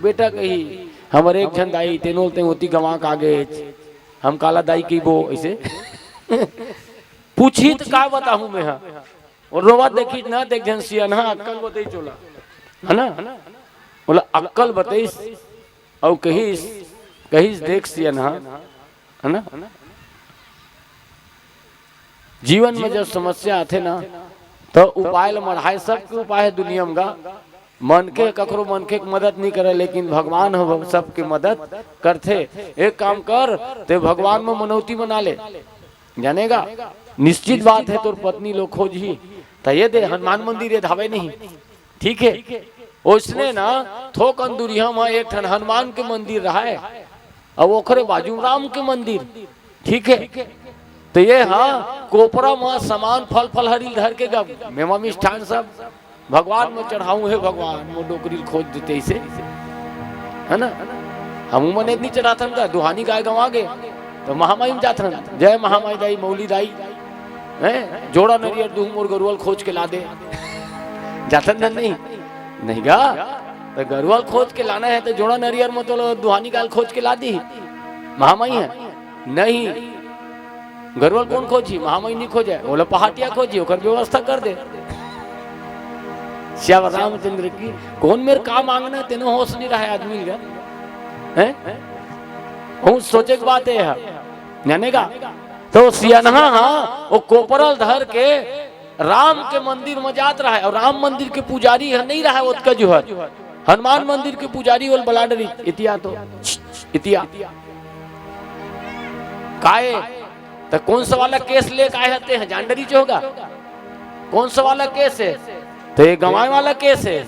बेटा कही हमारे एक झन दाई तेनोल ते होती गवा के आगे, हम काला दाई की वो ऐसे पूछी तो का बताऊं मैं, हाँ और रोवा देखी ना देख जन सिया ना अक्कल बताई चोला है ना, बोला अक्कल बताइस और कहीस देख सिया ना है ना। जीवन में जब समस्या आते ना तो उपाय ल मढ़ाए, सबके उपाय है दुनिया में गा, मन के ककरो मन के मदद नहीं करे, लेकिन भगवान हो सबके मदद करते। एक काम कर ते भगवान में मनौती बना ले जानेगा, निश्चित बात है तोर पत्नी लोग खोज ही तो ये दे हनुमान मंदिर ये धावे नहीं ठीक है। उसने ना थोक अंदुरिया में एक ठन हनुमान के मंदिर रहा है, अब ओखरे बाजू राम के मंदिर ठीक है। तो ये हाँ कोपरा में सामान फल फल हरी धर के गब मेवा मिष्ठान सब भगवान में चढ़ाऊ है, भगवान वो डोकरी खोज देते इसे है ना। हम मन इतनी चढ़ाथन का दुहानी गाय गवा गए तो महामाई में जाथन, जय महामाई दाई मौली दाई है जोड़ा नरियर दूह मोर गरुवल खोज के ला दे जाथन धन नहीं गा, तो गरुवल खोज के लाना है तो जोड़ा नरियर में तो दुहानी गाय खोज के ला दी महामाई है नहीं, गरुवल कौन खोजी महामाई नहीं खोजे, बोला पहाटिया खोजी ओकर व्यवस्था कर दे। श्याम रामचंद्र की कौन मेरे काम मांगना तेनो होश नहीं रहा है आदमी का है, सोचे की बात है जानेगा। तो सियानहा हाँ वो कोपरल धर के राम के मंदिर में जात रहा है, और राम मंदिर के पुजारी है नहीं रहा है उसका जो है हनुमान मंदिर के पुजारी वाल बलाडरी इतिया तो इतिया काए तो कौन सा वाला केस लेके आए होते हैं जानडरी जो होगा, कौन सा वाला केस है तो ये गंवाए वाला केस है,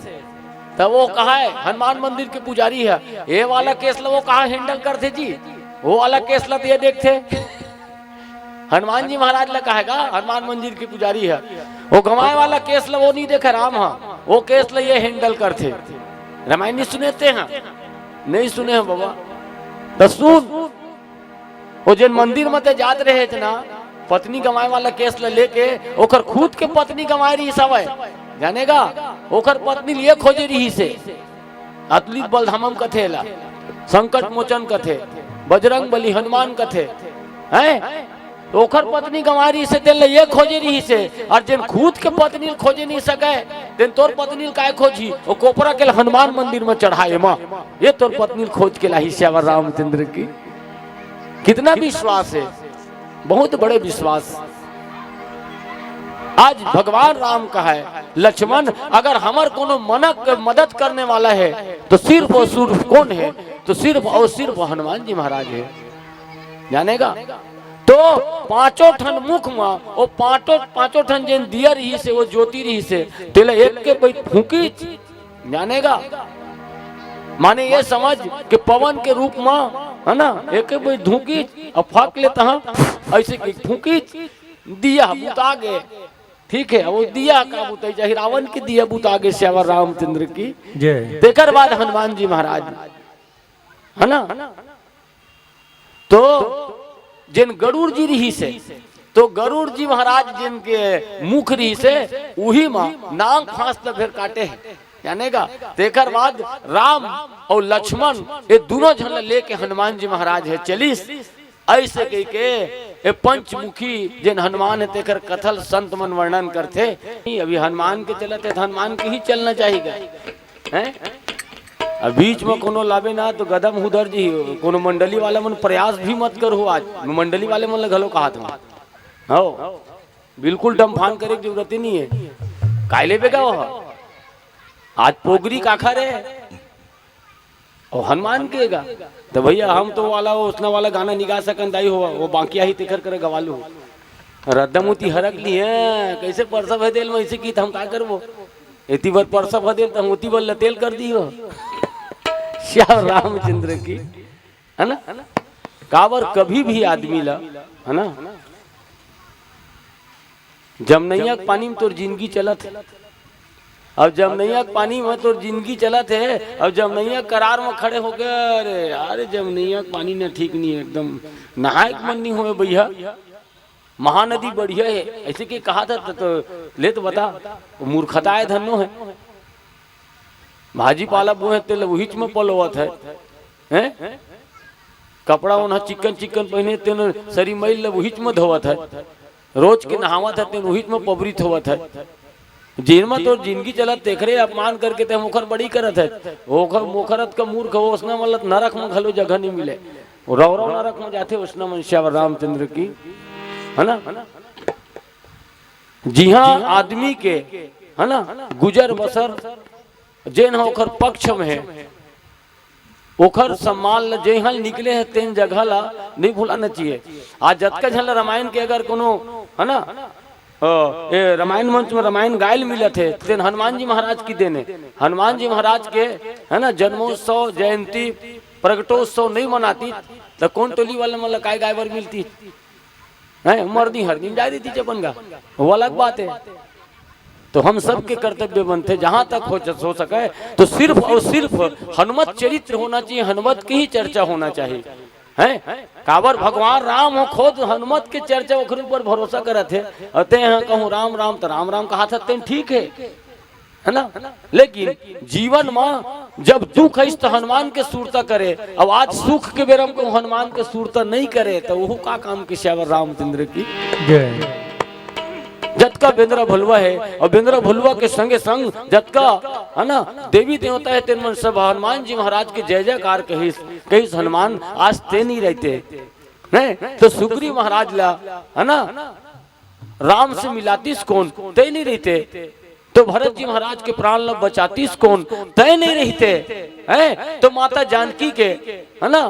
तो वो कहा है हनुमान मंदिर के पुजारी है, ये वाला केस ला वो कहा हैंडल करते जी, वो वाला केस ला ये देखते हनुमान जी महाराज ला कहेगा हनुमान मंदिर के पुजारी है, वो गंवाए वाला केस ला वो नहीं देखा राम हाँ वो केस ला ये हैंडल करते। रामायण नहीं सुनेते हैं नहीं सुने हैं बाबा, तो सुन वो जिन मंदिर में जात रहे थे ना पत्नी गंवाए वाला केस ला लेके ओकर खुद के पत्नी गंवाए रही सब है जानेगा, ओकर पत्नी लिए खोजे रही से अतुलित बलधामम कथेला, संकट मोचन कथे, बजरंग बली हनुमान कथे हैं। तो ओखर पत्नी गंवारी से तेल ये खोजे रही से, और जिन खुद के पत्नी खोजे नहीं सके तेन तोर पत्नी काय खोजी, वो कोपरा के हनुमान मंदिर में चढ़ाए माँ, ये तोर पत्नी खोज के लाई श्यावर रामचंद्र की। कितना विश्वास है, बहुत बड़े विश्वास। आज भगवान राम का है लक्ष्मण अगर हमार कोनो मनक मदद करने वाला है तो सिर्फ और सिर्फ कौन है, तो सिर्फ और सिर्फ हनुमान जी महाराज है, जानेगा। तो पांचों ठन मुख में वो पांचों ठन जिन दिया रही से वो ज्योति रही से तेला एक के भाई फूकी, जानेगा। माने ये समझ कि पवन के रूप में है ना, एक के भाई धूकी और फाक लेता है ऐसे की फूकी, दिया बुता गए, ठीक है। वो दिया का बुता चाहे रावण की दिया बुता गए श्यावर रामचंद्र की जय। देकर बाद हनुमान जी महाराज है ना, तो जिन गरुड़ जी रही से, तो गरुड़ जी महाराज जिनके मुख रही से वही माँ नांग फांस तो फिर काटे है, जानेगा। तेकर बाद राम और लक्ष्मण ये दोनों जन लेके हनुमान जी महाराज है चलीस, ऐसे कह के ये पंचमुखी जिन हनुमान है तेकर कथल संत मन वर्णन करते। अभी हनुमान के चलते तो हनुमान के ही चलना चाहिए हैं। अब बीच में कोनो लावे ना तो गदम उधर जी कोनो मंडली वाले मन प्रयास भी मत करो। आज मंडली वाले मन घलो कहा था हो, बिल्कुल डमफान करे की जरूरत ही नहीं है। कायले पे वो आज पोगरी काखा रे और हनुमान केगा, तो भैया हम तो वाला उसना वाला गाना निगा सकन दाई हो, वो बाकी ही तेकर करे गवालू रद्दमूती हरक ली है कैसे परसा भदेल में ऐसे की हम का करबो, एती बार परसा भदेल तो मोती बल तेल कर दी हो श्याम रामचंद्र की, है ना। काबर कभी भी आदमी ला है ना, जमनैया के पानी में तोर जिंदगी चलत है। अब जमनैया के पानी में तोर जिंदगी चलत है, अब जमनैया करार में खड़े हो गए, अरे यार जमनैया के पानी ना ठीक नहीं है, एकदम नहाए के मन नहीं हुए भैया, महानदी बढ़िया है ऐसे की कहा था। तो ले तो बता मूर्खता है धनो है, भाजी पाला बोहे तेल वहीच में पलोवत है हैं? कपड़ा उन्हें चिकन चिकन पहने तेन सरी मैल वहीच में धोवत है, रोज के नहावत है तेन वहीच में पबरित होवत है। जिनमें तो जिंदगी चलत तेखरे अपमान करके ते मुखर बड़ी करत है, ओखर मुखरत का मूर्ख हो उसना मतलब नरक में घलो जगह नहीं मिले, रौरव नरक में जाते उसना मन श्यावर रामचंद्र की, है ना। जी हाँ, आदमी के है ना गुजर बसर जेन ओखर पक्ष में है, ओखर सम्मान जेहल निकले है तेन जगह ला नहीं भूलाना चाहिए। आज जतका झल रामायण के अगर कोनो है ना ये रामायण मंच में रामायण गायल मिलत है तेन हनुमान जी महाराज की देने, हनुमान जी महाराज के है ना जन्मोत्सव जयंती प्रगटोत्सव नहीं मनाती तो कौन टोली वाले मतलब काय गायबर मिलती है, मर्दी हर दिन जा देती चपनगा, वो अलग बात है। तो हम सब के कर्तव्य बनते जहां तक हो सके तो सिर्फ और सिर्फ हनुमत चरित्र होना चाहिए, हनुमत की ही चर्चा होना चाहिए हैं। काबर भगवान राम हो खुद हनुमत के चर्चा ओखरे ऊपर भरोसा करत है, अते हैं कहूँ राम राम तो राम राम कहा था ठीक है ना। लेकिन जीवन में जब दुख है तो हनुमान के सूरता करे, अब आज सुख के बेरम को हनुमान के सूरता नहीं करे तो वो का काम के श्यावर रामचंद्र की जय। जतका बेंद्रा भलुआ है और बेंद्रा भलुआ के संगे संग जतका है ना देवी देवता है तेन मन सब हनुमान जी महाराज के जय जयकार कही हनुमान आज ते नहीं रहते नहीं तो सुग्रीव महाराज ला है ना राम से मिलातीस कौन ते नहीं रहते, तो भरत जी महाराज के प्राण ला बचातीस कौन तय नहीं रहते हैं, तो माता जानकी के है ना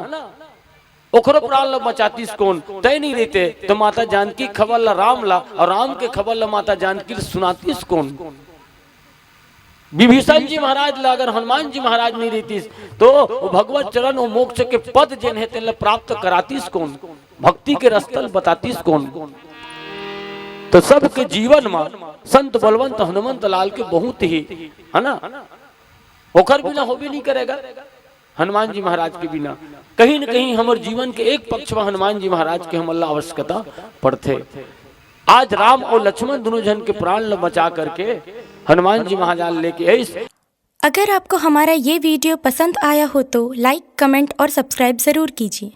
ओखरो प्राण ला बचातीस कौन तय नहीं रहते, तो माता जानकी खबर ला राम ला और राम के खबर ला माता जानकी सुनातीस कौन। विभीषण जी महाराज ला अगर हनुमान जी महाराज नहीं रहतीस तो भगवत चरण और मोक्ष के पद जिन है तेन प्राप्त करातीस कौन, भक्ति के रस्तल बतातीस कौन। तो सबके जीवन में संत बलवंत हनुमंत लाल के बहुत ही है ना ओखर बिना हो भी नहीं करेगा हनुमान जी महाराज के बिना। कहीं न कहीं हमारे जीवन के एक पक्ष में हनुमान जी महाराज के हम अल्लाह आवश्यकता पड़ते। आज राम और लक्ष्मण दोनों जन के प्राण बचा करके हनुमान जी महाराज लेके अगर आपको हमारा ये वीडियो पसंद आया हो तो लाइक, कमेंट और सब्सक्राइब ज़रूर कीजिए।